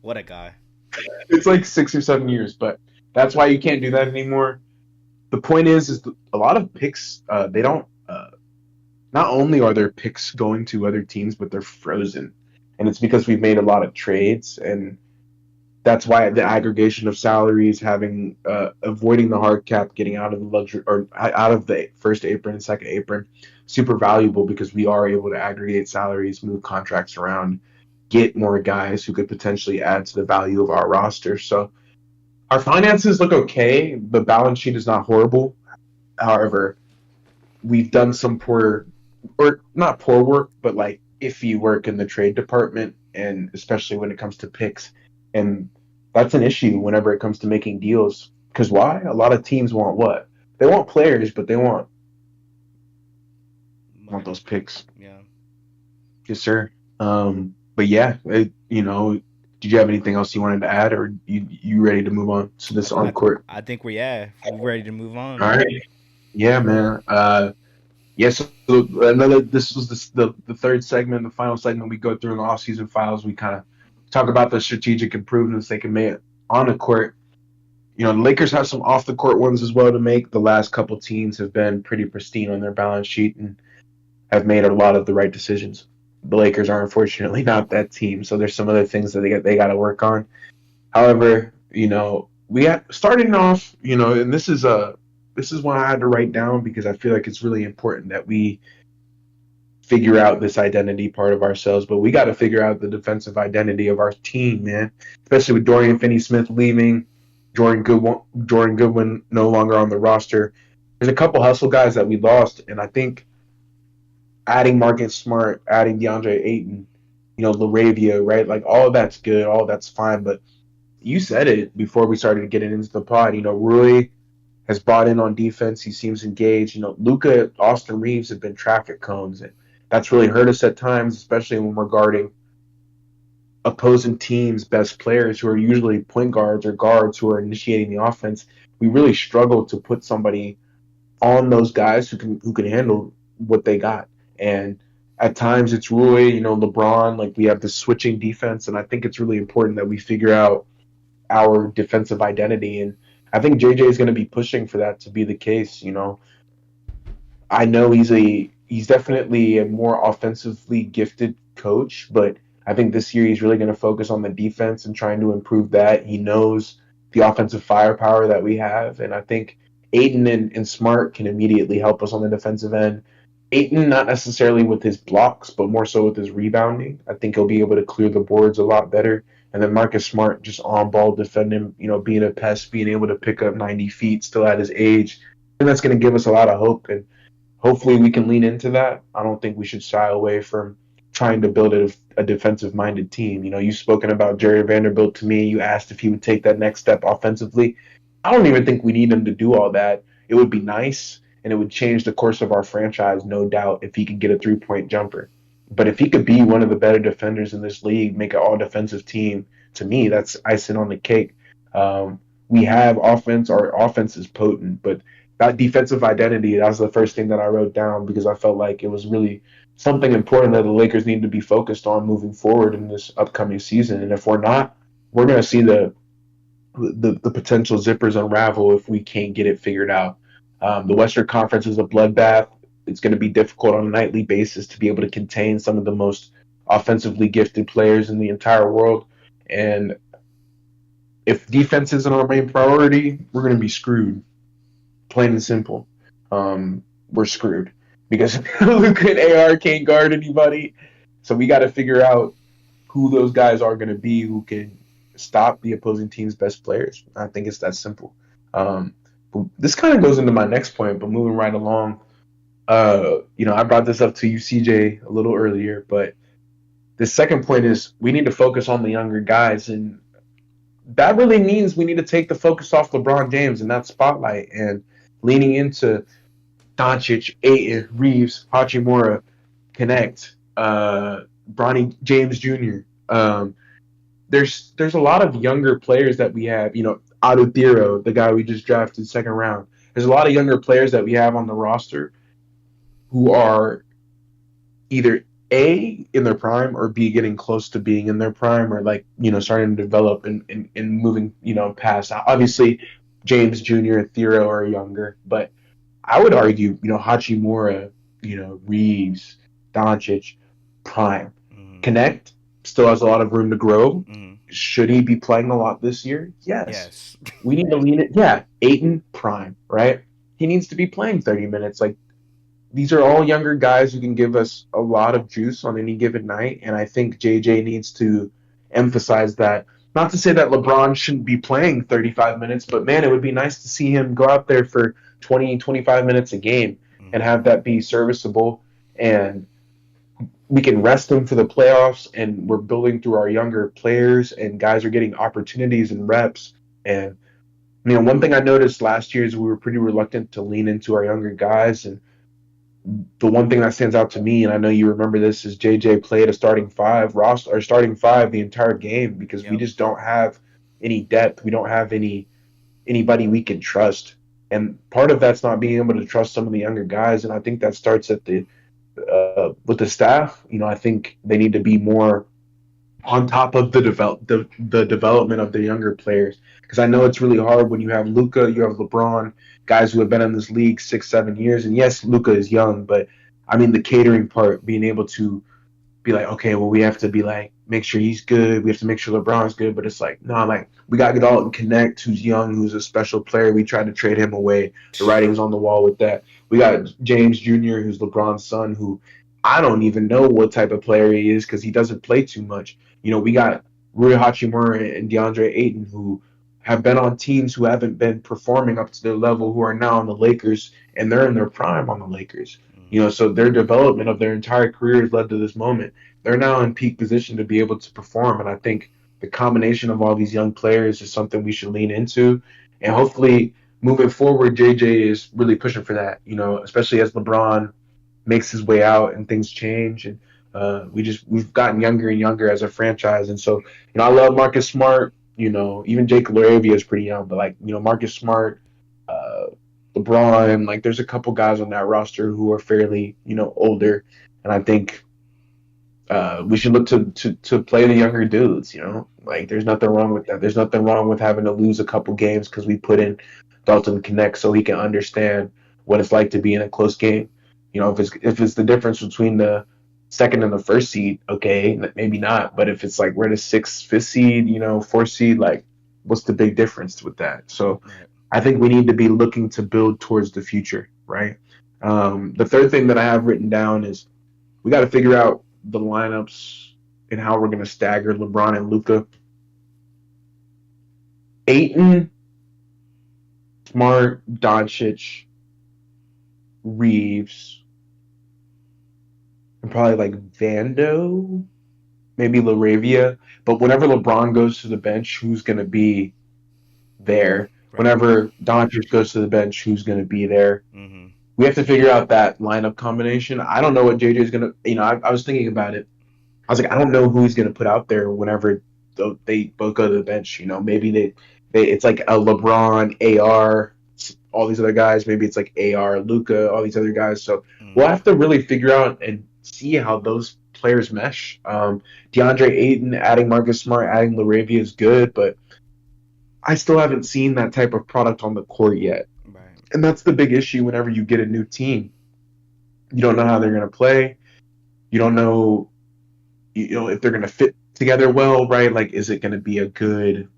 What a guy. It's like 6 or 7 years, but that's why you can't do that anymore. The point is a lot of picks, they don't. Not only are their picks going to other teams, but they're frozen, and it's because we've made a lot of trades, and that's why the aggregation of salaries, having avoiding the hard cap, getting out of the luxury or out of the first apron and second apron, super valuable because we are able to aggregate salaries, move contracts around, get more guys who could potentially add to the value of our roster. So our finances look okay. The balance sheet is not horrible. However, we've done some poor, or not poor work, but like iffy work in the trade department, and especially when it comes to picks. And that's an issue whenever it comes to making deals. Because why? A lot of teams want what? They want players, but they want Money. those picks. Yeah. Yes, sir. But yeah, did you have anything else you wanted to add, or you ready to move on to this on court? I think we're ready to move on. All right. Yeah, man. Yes. This was the third segment, the final segment we go through in the offseason files. We kind of talk about the strategic improvements they can make on the court. The Lakers have some off the court ones as well to make. The last couple teams have been pretty pristine on their balance sheet and have made a lot of the right decisions. The Lakers are unfortunately not that team, so there's some other things that they got to work on. However, we have starting off, and this is one I had to write down because I feel like it's really important that we figure out this identity part of ourselves, but we got to figure out the defensive identity of our team, man. Especially with Dorian Finney-Smith leaving, Jordan Goodwin no longer on the roster. There's a couple hustle guys that we lost, and I think adding Marcus Smart, adding DeAndre Ayton, Laravia, right? Like all of that's good, all of that's fine, but You said it before we started getting into the pod. Rui has bought in on defense. He seems engaged. Luka, Austin Reeves have been traffic cones, and that's really hurt us at times, especially when we're guarding opposing teams' best players who are usually point guards or guards who are initiating the offense. We really struggle to put somebody on those guys who can handle what they got. And at times it's Rui, LeBron, like we have this switching defense, and I think it's really important that we figure out our defensive identity. And I think JJ is going to be pushing for that to be the case. I know he's definitely a more offensively gifted coach, but I think this year he's really going to focus on the defense and trying to improve that. He knows the offensive firepower that we have, and I think Aiden and Smart can immediately help us on the defensive end. Aiden, not necessarily with his blocks, but more so with his rebounding. I think he'll be able to clear the boards a lot better. And then Marcus Smart just on ball defending, being a pest, being able to pick up 90 feet still at his age. And that's going to give us a lot of hope. And hopefully we can lean into that. I don't think we should shy away from trying to build a defensive minded team. You've spoken about Jerry Vanderbilt to me. You asked if he would take that next step offensively. I don't even think we need him to do all that. It would be nice and it would change the course of our franchise, no doubt, if he could get a 3-point jumper. But if he could be one of the better defenders in this league, make an all defensive team, to me, that's icing on the cake. We have offense, our offense is potent, but that defensive identity, that was the first thing that I wrote down because I felt like it was really something important that the Lakers need to be focused on moving forward in this upcoming season. And if we're not, we're going to see the potential zippers unravel if we can't get it figured out. The Western Conference is a bloodbath. It's going to be difficult on a nightly basis to be able to contain some of the most offensively gifted players in the entire world. And if defense isn't our main priority, we're going to be screwed. Plain and simple. We're screwed because Luka and AR can't guard anybody. So we got to figure out who those guys are going to be who can stop the opposing team's best players. I think it's that simple. This kind of goes into my next point, but moving right along, I brought this up to you, CJ, a little earlier, but the second point is we need to focus on the younger guys, and that really means we need to take the focus off LeBron James and that spotlight and leaning into Doncic, Ayton, Reeves, Hachimura, Connect, Bronny James Jr. There's a lot of younger players that we have. Otto Thero, the guy we just drafted second round. There's a lot of younger players that we have on the roster who are either A in their prime or B getting close to being in their prime or starting to develop and moving past. Obviously, James Jr. and Thero are younger, but I would argue Hachimura, Reeves, Doncic, prime. Mm-hmm. Connect still has a lot of room to grow. Mm-hmm. Should he be playing a lot this year? Yes. Yes. We need to lean it. Yeah, Aiton prime, right? He needs to be playing 30 minutes. Like these are all younger guys who can give us a lot of juice on any given night, and I think JJ needs to emphasize that. Not to say that LeBron shouldn't be playing 35 minutes, but man, it would be nice to see him go out there for 20, 25 minutes a game and Mm-hmm. have that be serviceable and we can rest them for the playoffs and we're building through our younger players and guys are getting opportunities and reps. And one thing I noticed last year is we were pretty reluctant to lean into our younger guys. And the one thing that stands out to me, and I know you remember this, is JJ played a starting five roster or starting five the entire game because we Yep. just don't have any depth. We don't have anybody we can trust. And part of that's not being able to trust some of the younger guys. And I think that starts at the with the staff. I think they need to be more on top of the development of the younger players because I know it's really hard when you have Luka, you have LeBron, guys who have been in this league 6-7 years, and yes, Luka is young, but I mean the catering part, being able to be like, okay, well we have to be like make sure he's good, we have to make sure LeBron's good, but it's like no, like we got to get all and Connect, who's young, who's a special player. We tried to trade him away. The writing's on the wall with that. We got James Jr., who's LeBron's son, who I don't even know what type of player he is because he doesn't play too much. We got Rui Hachimura and DeAndre Ayton who have been on teams who haven't been performing up to their level, who are now on the Lakers, and they're in their prime on the Lakers. Mm-hmm. So their development of their entire career has led to this moment. They're now in peak position to be able to perform, and I think the combination of all these young players is something we should lean into, and hopefully moving forward, JJ is really pushing for that. Especially as LeBron makes his way out and things change, and we've gotten younger and younger as a franchise, and so I love Marcus Smart. Even Jake Laravia is pretty young, but like Marcus Smart, uh, LeBron, like there's a couple guys on that roster who are fairly older, and I think we should look to play the younger dudes. Like there's nothing wrong with that. There's nothing wrong with having to lose a couple games because we put in Dalton Connect so he can understand what it's like to be in a close game. If it's the difference between the second and the first seed, okay, maybe not. But if it's like we're the sixth, fifth seed, fourth seed, like what's the big difference with that? So Right. I think we need to be looking to build towards the future, right? The third thing that I have written down is we got to figure out the lineups and how we're going to stagger LeBron and Luka. Aiton, Smart, Doncic, Reeves, and probably like Vando, maybe Laravia. But whenever LeBron goes to the bench, who's going to be there? Right. Whenever Doncic goes to the bench, who's going to be there? Mm-hmm. We have to figure out that lineup combination. I don't know what JJ is going to, I was thinking about it. I was like, I don't know who he's going to put out there whenever they both go to the bench. Maybe it's like a LeBron, AR, all these other guys. Maybe it's like AR, Luca, all these other guys. So we'll Mm-hmm. have to really figure out and see how those players mesh. DeAndre Ayton, adding Marcus Smart, adding Laravia is good, but I still haven't seen that type of product on the court yet. Right. And that's the big issue whenever you get a new team. You don't know how they're going to play. You don't know if they're going to fit together well, right? Like, is it going to be a good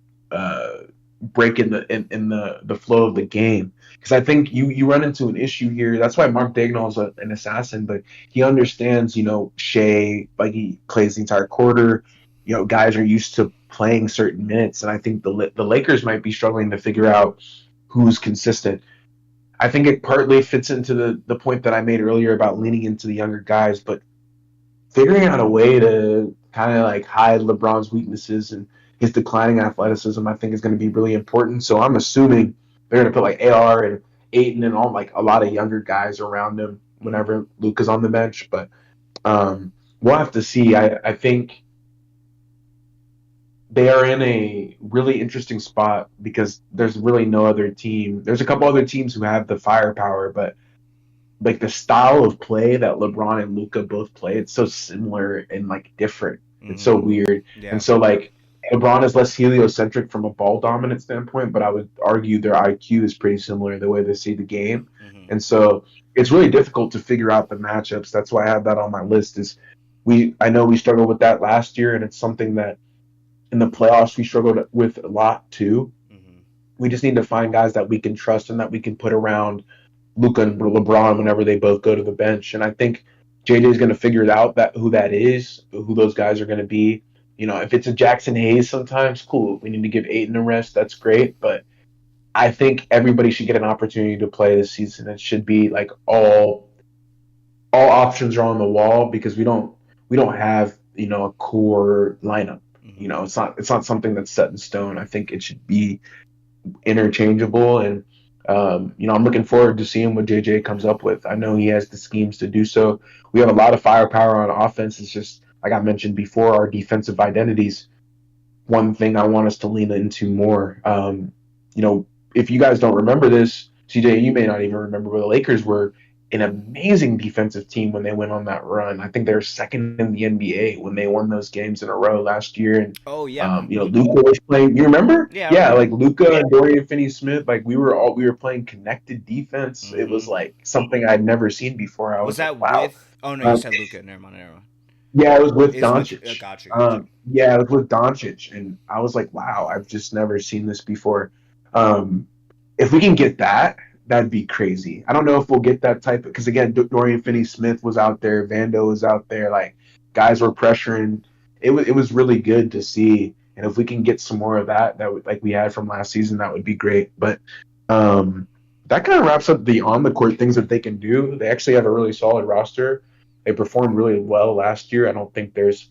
break in the flow of the game? Because I think you run into an issue here. That's why Mark Dagnall's an assassin, but he understands, Shea, like he plays the entire quarter. Guys are used to playing certain minutes, and I think the Lakers might be struggling to figure out who's consistent. I think it partly fits into the point that I made earlier about leaning into the younger guys, but figuring out a way to kind of like hide LeBron's weaknesses and his declining athleticism, I think is going to be really important. So I'm assuming they're going to put like AR and Aiton and all like a lot of younger guys around him Mm-hmm. whenever Luke is on the bench. But we'll have to see. I think they are in a really interesting spot because there's really no other team. There's a couple other teams who have the firepower, but like the style of play that LeBron and Luca both play, it's so similar and like different. It's so Mm-hmm. weird. And Yeah. so like LeBron is less heliocentric from a ball dominant standpoint, but I would argue their IQ is pretty similar the way they see the game. Mm-hmm. And so it's really difficult to figure out the matchups. That's why I have that on my list is I know we struggled with that last year and it's something that in the playoffs we struggled with a lot too. Mm-hmm. We just need to find guys that we can trust and that we can put around Luka and LeBron whenever they both go to the bench. And I think JJ is going to figure it out that who that is, who those guys are going to be. If it's a Jackson Hayes, sometimes cool. We need to give Aiton a rest. That's great, but I think everybody should get an opportunity to play this season. It should be like all options are on the wall because we don't have a core lineup. Mm-hmm. It's not something that's set in stone. I think it should be interchangeable. And I'm looking forward to seeing what JJ comes up with. I know he has the schemes to do so. We have a lot of firepower on offense. It's just like I mentioned before, our defensive identities. One thing I want us to lean into more. If you guys don't remember this, CJ, you may not even remember, but the Lakers were an amazing defensive team when they went on that run. I think they were second in the NBA when they won those games in a row last year. And Oh yeah. Luca was playing. You remember? Yeah, I Yeah, remember. like Luca and Dorian Finney-Smith. Like we were playing connected defense. It was Mm-hmm. like something I'd never seen before. I Was was like, that wow. with? Oh no, you Um, said Luca. Never mind. Never mind. yeah, it was with It's with. Doncic. Gotcha. Gotcha. Yeah, it was with Doncic, and I was like, wow, I've just never seen this before. Um, if we can get that, that'd be crazy. I don't know if we'll get that type because again, Dorian Finney-Smith was out there, Vando was out there, like guys were pressuring. It was really good to see, and if we can get some more of that, that would like we had from last season, that would be great. But um, that kind of wraps up the on the court things that they can do. They actually have a really solid roster. They performed really well last year. I don't think there's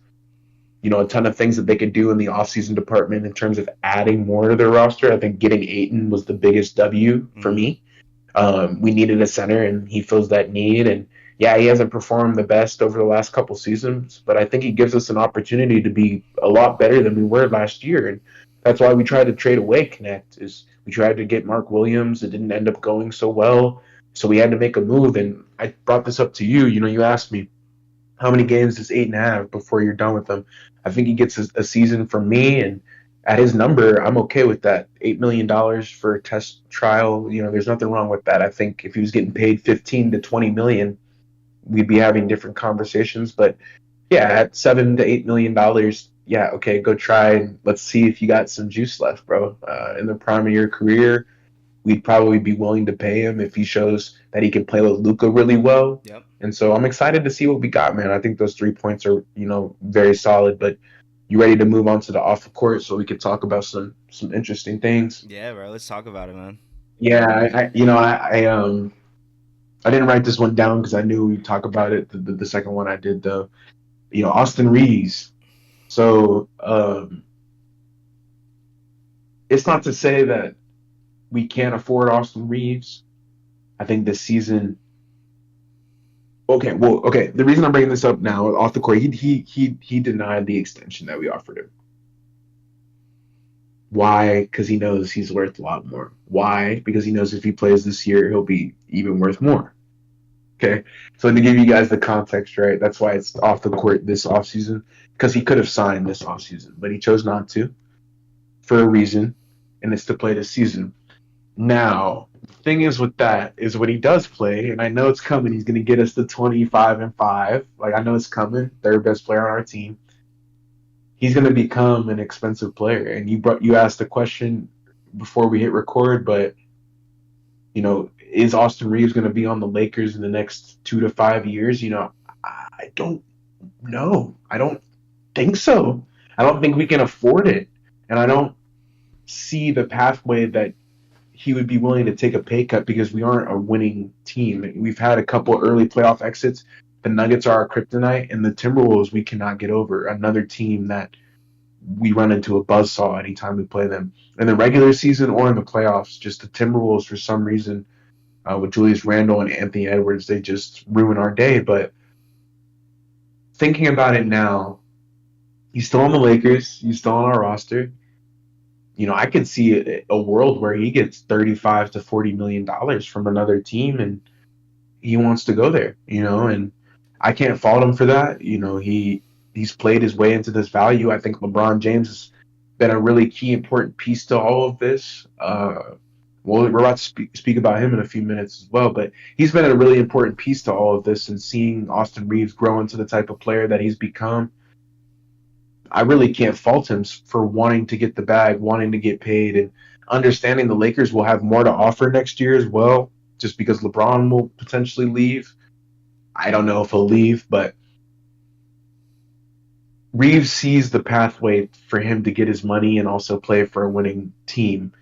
a ton of things that they could do in the offseason department in terms of adding more to their roster. I think getting Aiton was the biggest W for Mm-hmm. me. We needed a center, and he fills that need. And yeah, he hasn't performed the best over the last couple seasons, but I think he gives us an opportunity to be a lot better than we were last year. And that's why we tried to trade away Connect. Is we tried to get Mark Williams. It didn't end up going so well, so we had to make a move. And I brought this up to you. You asked me how many games does Aiton have before you're done with him. I think he gets a season from me, and at his number, I'm okay with that. $8 million for a test trial, there's nothing wrong with that. I think if he was getting paid 15 to 20 million, we'd be having different conversations. But yeah, at $7 to $8 million, yeah, okay, go try and let's see if you got some juice left, bro. In the prime of your career, we'd probably be willing to pay him if he shows that he can play with Luca really well. Yep. And so I'm excited to see what we got, man. I think those 3 points are, very solid. But you ready to move on to the off the court so we could talk about some interesting things? Yeah, bro. Let's talk about it, man. Yeah, I didn't write this one down because I knew we'd talk about it. The second one I did though, Austin Reeves. So it's not to say that we can't afford Austin Reeves. I think this season. Okay, well, okay. The reason I'm bringing this up now off the court, he denied the extension that we offered him. Why? Because he knows he's worth a lot more. Why? Because he knows if he plays this year, he'll be even worth more. Okay, so to give you guys the context, right? That's why it's off the court this offseason, because he could have signed this offseason, but he chose not to for a reason, and it's to play this season. Now, the thing is with that is when he does play, and I know it's coming, he's going to get us to 25-5. Like, I know it's coming, third best player on our team. He's going to become an expensive player. And you asked the question before we hit record, but is Austin Reeves going to be on the Lakers in the next 2 to 5 years? I don't know. I don't think so. I don't think we can afford it, and I don't see the pathway that he would be willing to take a pay cut because we aren't a winning team. We've had a couple early playoff exits. The Nuggets are our kryptonite, and the Timberwolves we cannot get over. Another team that we run into a buzzsaw anytime we play them. In the regular season or in the playoffs, just the Timberwolves, for some reason, with Julius Randle and Anthony Edwards, they just ruin our day. But thinking about it now, he's still on the Lakers. He's still on our roster. I could see a world where he gets 35 to $40 million from another team, and he wants to go there. And I can't fault him for that. He's played his way into this value. I think LeBron James has been a really key, important piece to all of this. We're about to speak about him in a few minutes as well, but he's been a really important piece to all of this. And seeing Austin Reeves grow into the type of player that he's become, I really can't fault him for wanting to get the bag, wanting to get paid, and understanding the Lakers will have more to offer next year as well, just because LeBron will potentially leave. I don't know if he'll leave, but Reeves sees the pathway for him to get his money and also play for a winning team.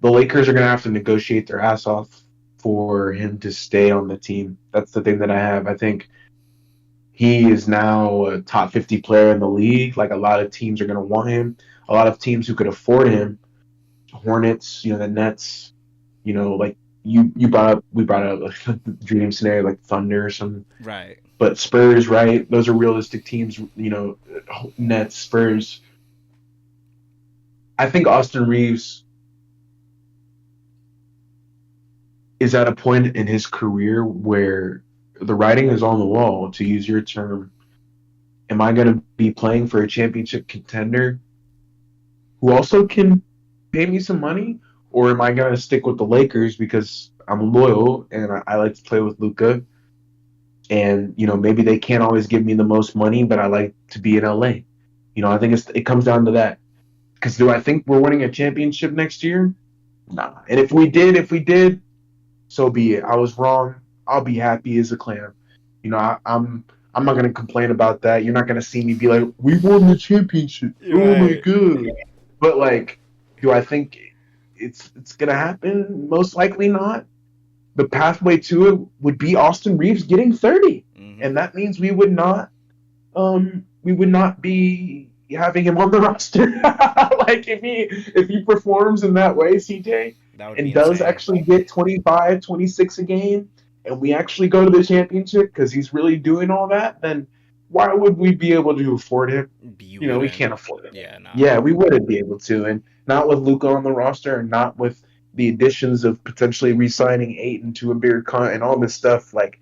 The Lakers are going to have to negotiate their ass off for him to stay on the team. That's the thing that I have. I think he is now a top 50 player in the league. Like, a lot of teams are going to want him. A lot of teams who could afford him, Hornets, the Nets, like we brought up like the dream scenario, like Thunder or something. Right. But Spurs, right? Those are realistic teams, Nets, Spurs. I think Austin Reeves is at a point in his career where the writing is on the wall, to use your term. Am I going to be playing for a championship contender who also can pay me some money? Or am I going to stick with the Lakers because I'm loyal and I like to play with Luca? And, maybe they can't always give me the most money, but I like to be in LA. I think it comes down to that. Because do I think we're winning a championship next year? Nah. And if we did, so be it. I was wrong. I'll be happy as a clam. I'm not gonna complain about that. You're not gonna see me be like, "We won the championship. Oh my Right. god!" But like, do I think it's gonna happen? Most likely not. The pathway to it would be Austin Reeves getting 30, Mm-hmm. and that means we would not we would not be having him on the roster. Like if he performs in that way, CJ, That would be and does insane. actually get 25, 26 a game, and we actually go to the championship because he's really doing all that, then why would we be able to afford him? You We wouldn't. can't afford him. Yeah, nah. Yeah, we wouldn't be able to, and not with Luca on the roster, and not with the additions of potentially re-signing Aiton to a bigger con and all this stuff. Like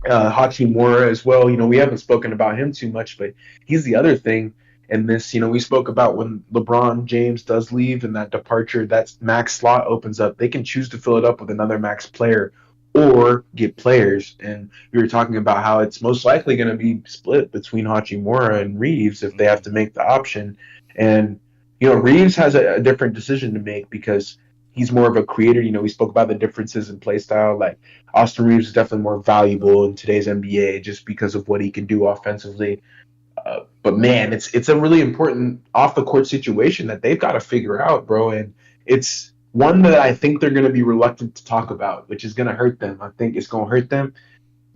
Hachimura as well. We haven't spoken about him too much, but he's the other thing in this. We spoke about when LeBron James does leave and that departure, that max slot opens up. They can choose to fill it up with another max player or get players. And we were talking about how it's most likely going to be split between Hachimura and Reeves if they have to make the option. And Reeves has a different decision to make because he's more of a creator. We spoke about the differences in play style. Like Austin Reeves is definitely more valuable in today's NBA just because of what he can do offensively. But man, it's a really important off the court situation that they've got to figure out, bro. And it's one that I think they're going to be reluctant to talk about, which is going to hurt them. I think it's going to hurt them.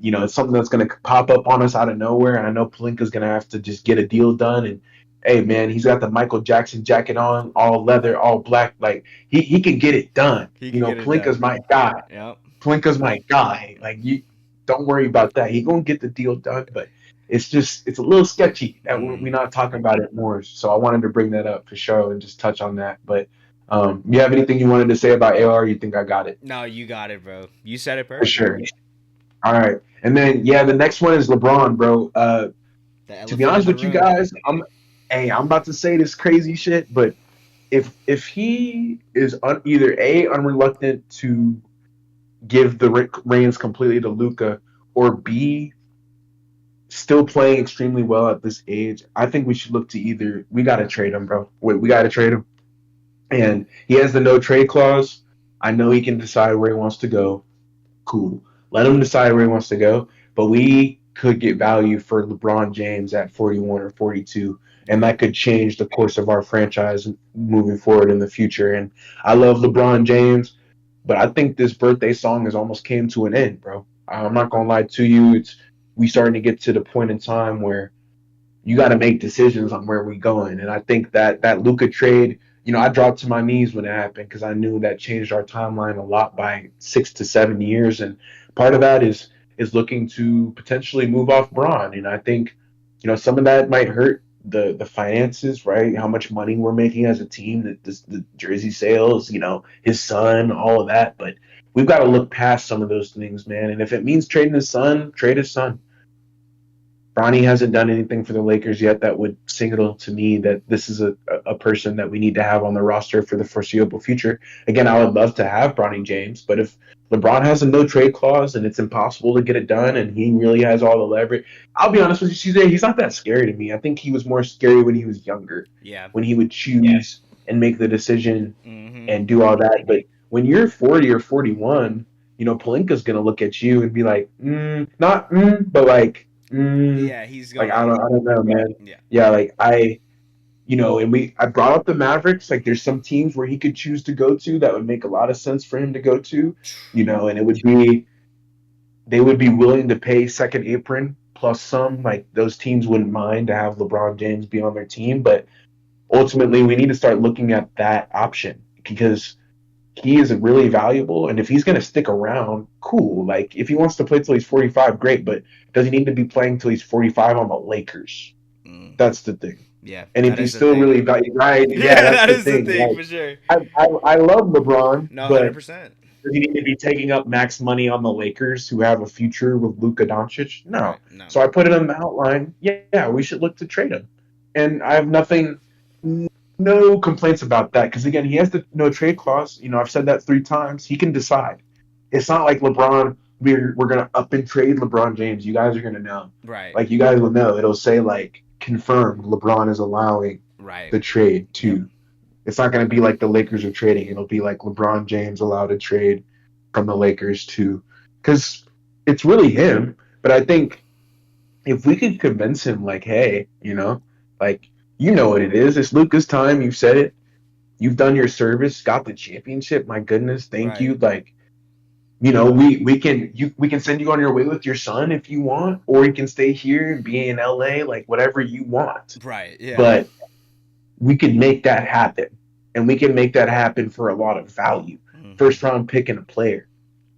It's something that's going to pop up on us out of nowhere. And I know Palinka's going to have to just get a deal done. And hey, man, he's got the Michael Jackson jacket on, all leather, all black. Like he can get it done. He can get it Palinka's done. my guy. Yep. Palinka's my guy. Like you, don't worry about that. He gonna get the deal done, but it's a little sketchy that we're not talking about it more. So I wanted to bring that up for sure and just touch on that. But you have anything you wanted to say about AR? You think I got it No, you got it, bro. You said it for perfect. sure. All right, and then the next one is LeBron, bro. The To be elephant in honest the with you room. guys, I'm about to say this crazy shit, but if he is either unreluctant to give the reins completely to Luca, or B, still playing extremely well at this age, I think we should look to either we got to trade him, bro. We got to trade him, and he has the no trade clause. I know he can decide where he wants to go. Cool, let him decide where he wants to go. But we could get value for LeBron James at 41 or 42, and Yeah. that could change the course of our franchise moving forward in the future. And I love LeBron James, but I think this birthday song has almost came to an end, bro. I'm not gonna lie to you. We starting to get to the point in time where you got to make decisions on where we're going. And I think that Luka trade, I dropped to my knees when it happened because I knew that changed our timeline a lot by 6 to 7 years. And part of that is looking to potentially move off Braun. And I think, some of that might hurt the finances, right? How much money we're making as a team, the jersey sales, his son, all of that. But we've got to look past some of those things, man. And if it means trading his son, trade his son. Bronny hasn't done anything for the Lakers yet that would signal to me that this is a person that we need to have on the roster for the foreseeable future. Again, I would love to have Bronny James, but if LeBron has a no trade clause and it's impossible to get it done and he really has all the leverage, I'll be honest with you, CJ, he's not that scary to me. I think he was more scary when he was younger, Yeah. when he would choose and make the decision Mm-hmm. and do all that. But when you're 40 or 41, Palinka's going to look at you and be like, not, but Yeah, he's like gonna. I don't know, man. Yeah. Yeah, like I brought up the Mavericks. Like, there's some teams where he could choose to go to that would make a lot of sense for him to go to, and it would be they would be willing to pay second apron plus some. Like those teams wouldn't mind to have LeBron James be on their team, but ultimately we need to start looking at that option because he is really valuable. And if he's going to stick around, cool. Like if he wants to play till he's 45, great. But does he need to be playing till he's 45 on the Lakers? That's the thing. Yeah. And if he's still really valuable, right? Yeah, that's That the is the thing. thing Like, for sure. I love LeBron, No, but 100%. does he need to be taking up max money on the Lakers who have a future with Luka Doncic? No. Right. No. So I put it on the outline. Yeah, we should look to trade him. And I have no complaints about that because again, he has the no trade clause. I've said that 3 times. He can decide. It's not like LeBron. We're gonna up and trade LeBron James. You guys are gonna know. Right. Like you guys will know. It'll say like confirmed. LeBron is allowing Right. the trade to. It's not gonna be like the Lakers are trading. It'll be like LeBron James allowed a trade from the Lakers to, because it's really him. But I think if we could convince him, like, hey, like. You know what it is. It's Luka's time. You've said it. You've done your service. Got the championship. My goodness, thank Right. you. Like, we can send you on your way with your son if you want, or you can stay here and be in LA, like whatever you want. Right. Yeah. But we could make that happen. And we can make that happen for a lot of value. Hmm. First round pick and a player,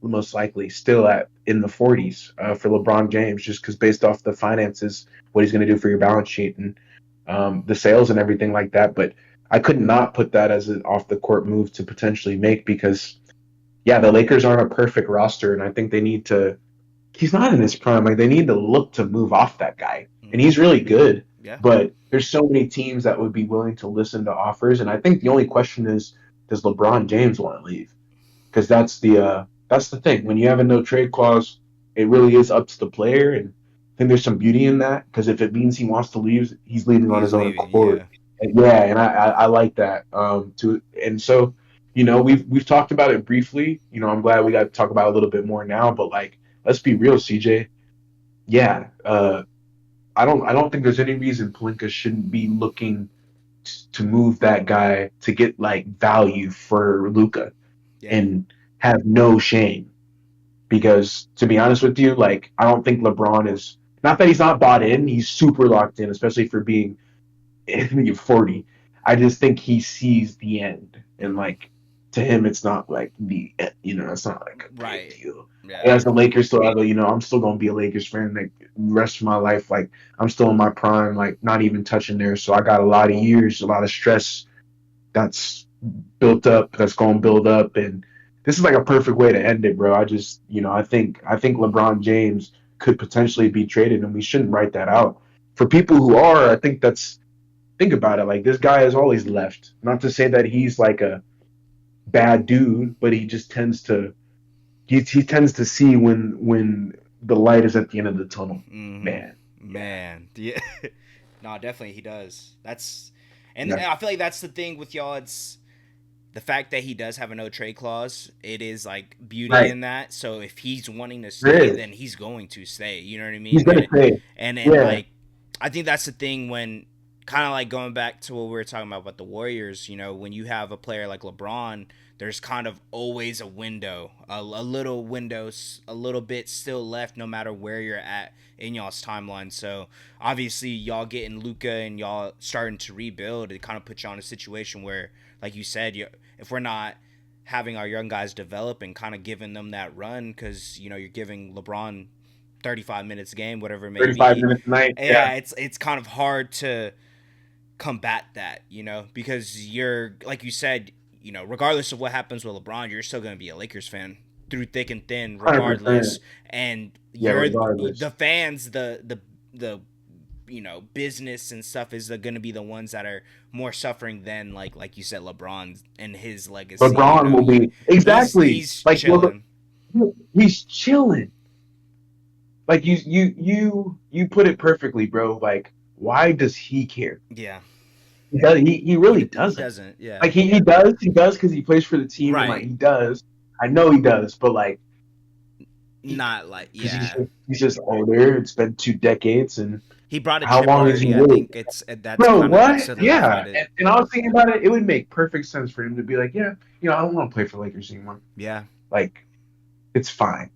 most likely still at in the 40s for LeBron James, just because based off the finances, what he's going to do for your balance sheet and the sales and everything like that. But I could not put that as an off the court move to potentially make because, yeah, the Lakers aren't a perfect roster, and I think they need to. He's not in his prime. Like they need to look to move off that guy, and Hmm. he's really good. Yeah. But there's so many teams that would be willing to listen to offers, and I think the only question is, does LeBron James want to leave? Because that's the thing. When you have a no trade clause, it really is up to the player, and I think there's some beauty in that. Because if it means he wants to leave, he's leaving on He's his own leaving. accord. Yeah. And yeah, and I like that. And so we've talked about it briefly. I'm glad we got to talk about it a little bit more now. But like, let's be real, CJ. Yeah, I don't think there's any reason Palinka shouldn't be looking to move that guy to get like value for Luca Yeah. and have no shame. Because to be honest with you, like I don't think LeBron is not that he's not bought in, he's super locked in, especially for being 40. I just think he sees the end. And Hmm. like to him it's not like it's not like a big Right. deal. Yeah. As the Lakers still have I'm still gonna be a Lakers fan like the rest of my life. Like I'm still in my prime, like not even touching there. So I got a lot of years, a lot of stress that's built up, that's going to build up, and this is like a perfect way to end it, bro. I think LeBron James could potentially be traded, and we shouldn't write that out. For people who are, I think think about it. Like this guy has always left. Not to say that he's like a bad dude, but he just tends to he tends to see when the light is at the end of the tunnel. Hmm. Man, yeah, Man. Yeah. No, definitely he does. And yeah, I feel like that's the thing with y'all. It's the fact that he does have a no trade clause. It is like beauty right. in that. So if he's wanting to There stay, is. then he's going to stay. You know what I He's mean? gonna say, And yeah, like, I think that's the thing when kind of like going back to what we were talking about the Warriors. When you have a player like LeBron, there's kind of always a window, a little window, a little bit still left, no matter where you're at in y'all's timeline. So obviously, y'all getting Luca and y'all starting to rebuild, it kind of puts you on a situation where, like you said, if we're not having our young guys develop and kind of giving them that run, because you're giving LeBron 35 minutes a game, whatever it may 35 be. minutes a night. Yeah, Yeah, it's kind of hard to combat that, because you're like you said, regardless of what happens with LeBron, you're still going to be a Lakers fan through thick and thin, 100%. regardless. And Yeah, you're the regardless. fans, the business and stuff is going to be the ones that are more suffering than like you said, LeBron and his legacy. LeBron will be exactly He's like chilling. he's chilling. Like you put it perfectly, bro. Like why does he care? Yeah, He really he doesn't. doesn't. Yeah, Like he does because he plays for the team and like right. he does. I know he does, but like he Not like because yeah. he's just older. It's been 2 decades, and He brought a how chip long has he already. I really? think that's Bro, kind of what what? solidified Yeah, it. and I was thinking about it. It would make perfect sense for him to be like, yeah, I don't want to play for Lakers anymore. Yeah, Like it's fine.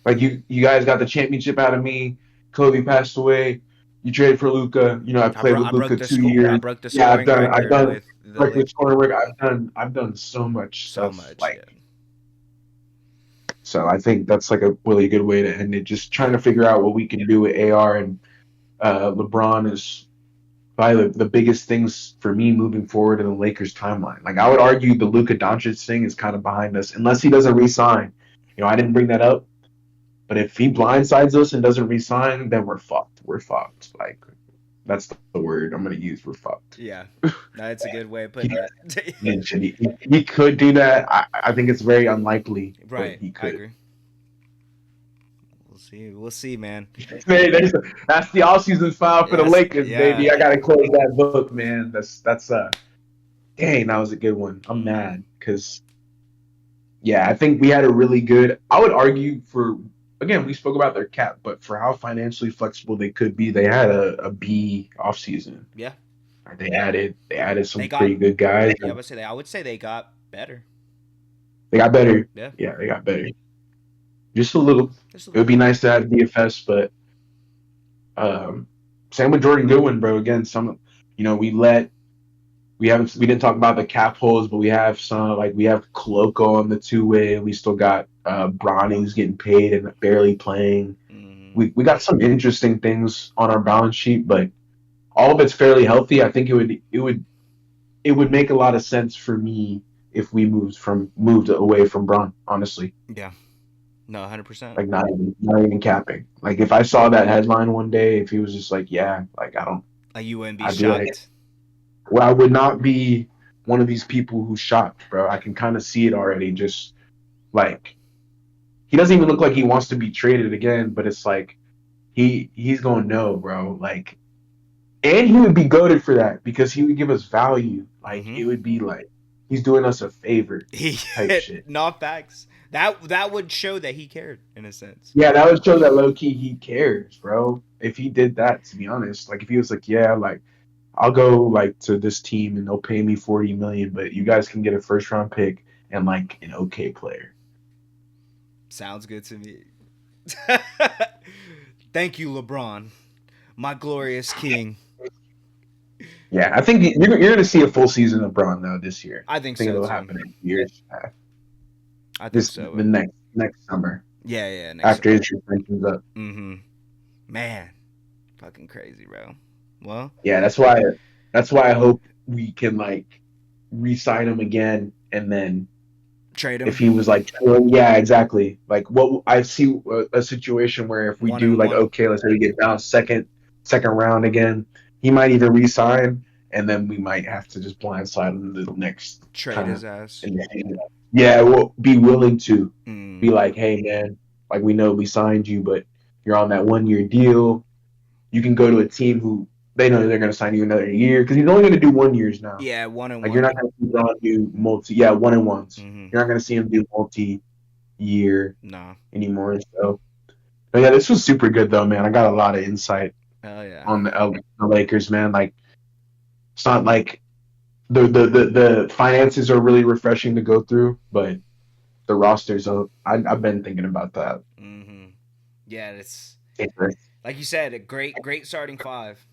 Like you guys got the championship out of me. Kobe passed away. You traded for Luca. I played with I broke Luca the 2 years. I broke the Yeah, scoring I've record done with the record scoring work. I've done so much so stuff. much. Yeah, Like so, I think that's like a really good way to end it. Just trying to figure out what we can do with AR and LeBron is probably the biggest things for me moving forward in the Lakers timeline. Like I would argue the Luka Doncic thing is kind of behind us unless he doesn't resign. I didn't bring that up. But if he blindsides us and doesn't resign, then we're fucked. We're fucked. Like that's the word I'm gonna use. We're fucked. yeah. That's a good way of He, putting that. he could do that. I think it's very unlikely, but Right, he I could. agree. We'll see. We'll see, man. Hey, that's the offseason file for the Yes, Lakers, yeah. baby. I gotta close that book, man. That's dang, that was a good one. I'm Hmm. mad because yeah, I think we had a really good. I would argue for again, we spoke about their cap, but for how financially flexible they could be, they had a B offseason. Yeah, They added they some got. pretty good guys. Yeah, I would say they got better. They got better. Yeah, Yeah, they got better. just a little. Just a It would little. be nice to have DFS, but um, same with Jordan Goodwin, bro. Again, we didn't talk about the cap holes, but we have some like we have Koloko on the two way. We still got Bronny who's getting paid and barely playing. Mm-hmm. We got some interesting things on our balance sheet, but all of it's fairly healthy. I think it would make a lot of sense for me if we moved away from Braun, honestly. Yeah. No, 100%. Like not even capping. Like if I saw that headline one day, if he was just like, yeah, like I don't, Like you wouldn't be I'd be like, shocked. well, I would not be one of these people who's shocked, bro. I can kind of see it already. Just like he doesn't even look like he wants to be traded again, but it's like he's going no, bro. Like, and he would be goaded for that because he would give us value. Like Mm-hmm. it would be like he's doing us a favor He type shit. not facts. That would show that he cared in a sense. Yeah, that would show that low key he cares, bro. If he did that, to be honest, like if he was like, yeah, like I'll go like to this team and they'll pay me 40 million, but you guys can get a first round pick and like an okay player. Sounds good to me. Thank you, LeBron, my glorious king. Yeah, I think you're gonna see a full season of Braun though this year. I think I think so it'll too. happen in years. I think This so. the next summer Yeah, yeah, next after summer. his suspension's up. Mm-hmm. Man, fucking crazy, bro. Well, Yeah, that's why I hope we can like re-sign him again, and then trade if him he was like, well, yeah, exactly. Like what I see a situation where if we one do and like one. okay, let's say we get down second round again, he might even resign, and then we might have to just blindside him the next Trade kind of. his ass. Yeah, we'll be willing to be Mm. like, hey man, like we know we signed you, but you're on that 1 year deal. You can go to a team who they know they're going to sign you another year because he's only going to do 1 years now. Yeah, one and Like you're one. not going to see Braun do yeah, one and ones. Mm-hmm. You're not going to see him do multi-year No. anymore. So, but yeah, this was super good though, man. I got a lot of insight Hell yeah. on the Lakers, man. Like it's not like the finances are really refreshing to go through, but the rosters. I've been thinking about that. Mm-hmm. Yeah, it's Yeah, like you said, a great starting five.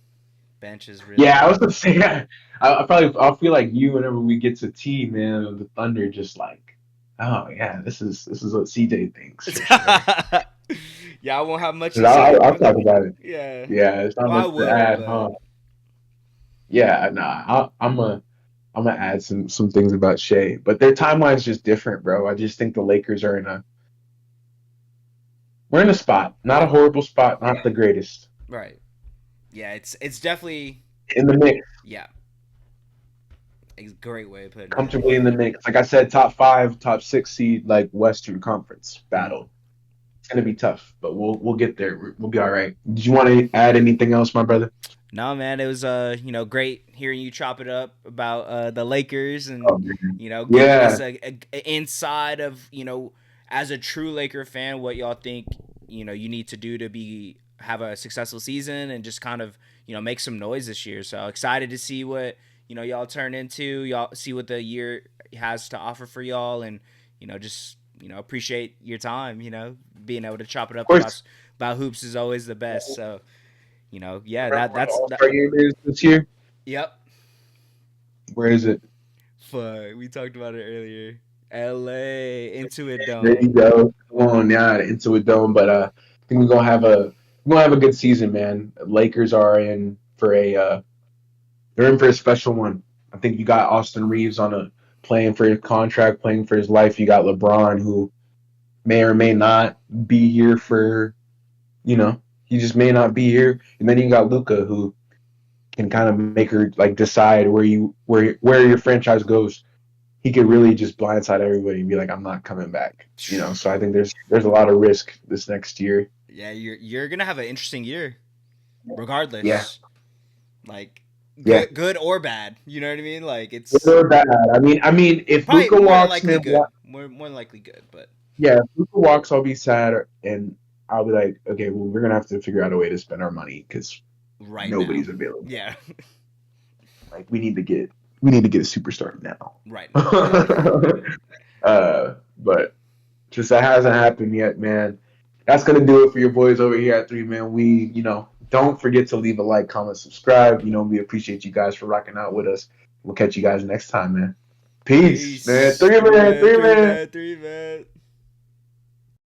Bench is yeah, I really was gonna say that. I'll feel like you whenever we get to T, man, of the Thunder, just like, oh yeah, this is what CJ thinks for sure. yeah, I won't have much 'Cause to say I'll about talk it. about it. Yeah. Yeah, it's not Well, I much to would, add, but huh? Yeah, nah, I'm gonna add some things about Shea, but their timeline's just different, bro. I just think the Lakers are we're in a spot, not a yeah, horrible spot, not the greatest, right. Yeah, it's definitely in the mix, yeah, a great way of putting it. comfortably in the mix. Like I said, top five, top six seed, like Western Conference Mm. battle. It's gonna be tough, but we'll get there. We'll be all right. Did you want to add anything else, my brother? No, man, it was great hearing you chop it up about the Lakers and Oh man. giving Yeah, us a inside of as a true Laker fan what y'all think you need to do to be have a successful season and just kind of make some noise this year. So excited to see what y'all turn into. Y'all see what the year has to offer for y'all, and just appreciate your time. Being able to chop it of up course. about hoops is always the best. So yeah, Remember where the that's All that. Star game is this year? Yep. Where is it? Fuck, we talked about it earlier. L.A. into a There you dome. go. Come on, yeah, into a dome. But I think we're gonna have a good season, man. Lakers are in for they're in for a special one. I think you got Austin Reeves on a playing for his contract, playing for his life. You got LeBron who may or may not be here for he just may not be here. And then you got Luca who can kind of make her like decide where your franchise goes. He could really just blindside everybody and be like, I'm not coming back. So I think there's a lot of risk this next year. Yeah, you're gonna have an interesting year, Yeah. regardless. Like Yeah. good or bad. You know what I mean? Like Good it's or bad. I mean, if probably Luca more than walks, likely man, good. More than likely good, but yeah, if Luca walks, I'll be sad, and I'll be like, okay, well, we're gonna have to figure out a way to spend our money because right now. nobody's available. Yeah, Like we need to get a superstar now. right now. But Just that hasn't happened yet, man. That's gonna do it for your boys over here at Three Man. We, don't forget to leave a like, comment, subscribe. We appreciate you guys for rocking out with us. We'll catch you guys next time, man. Peace, man. Peace. Three Three man, man, three three man. man, three man.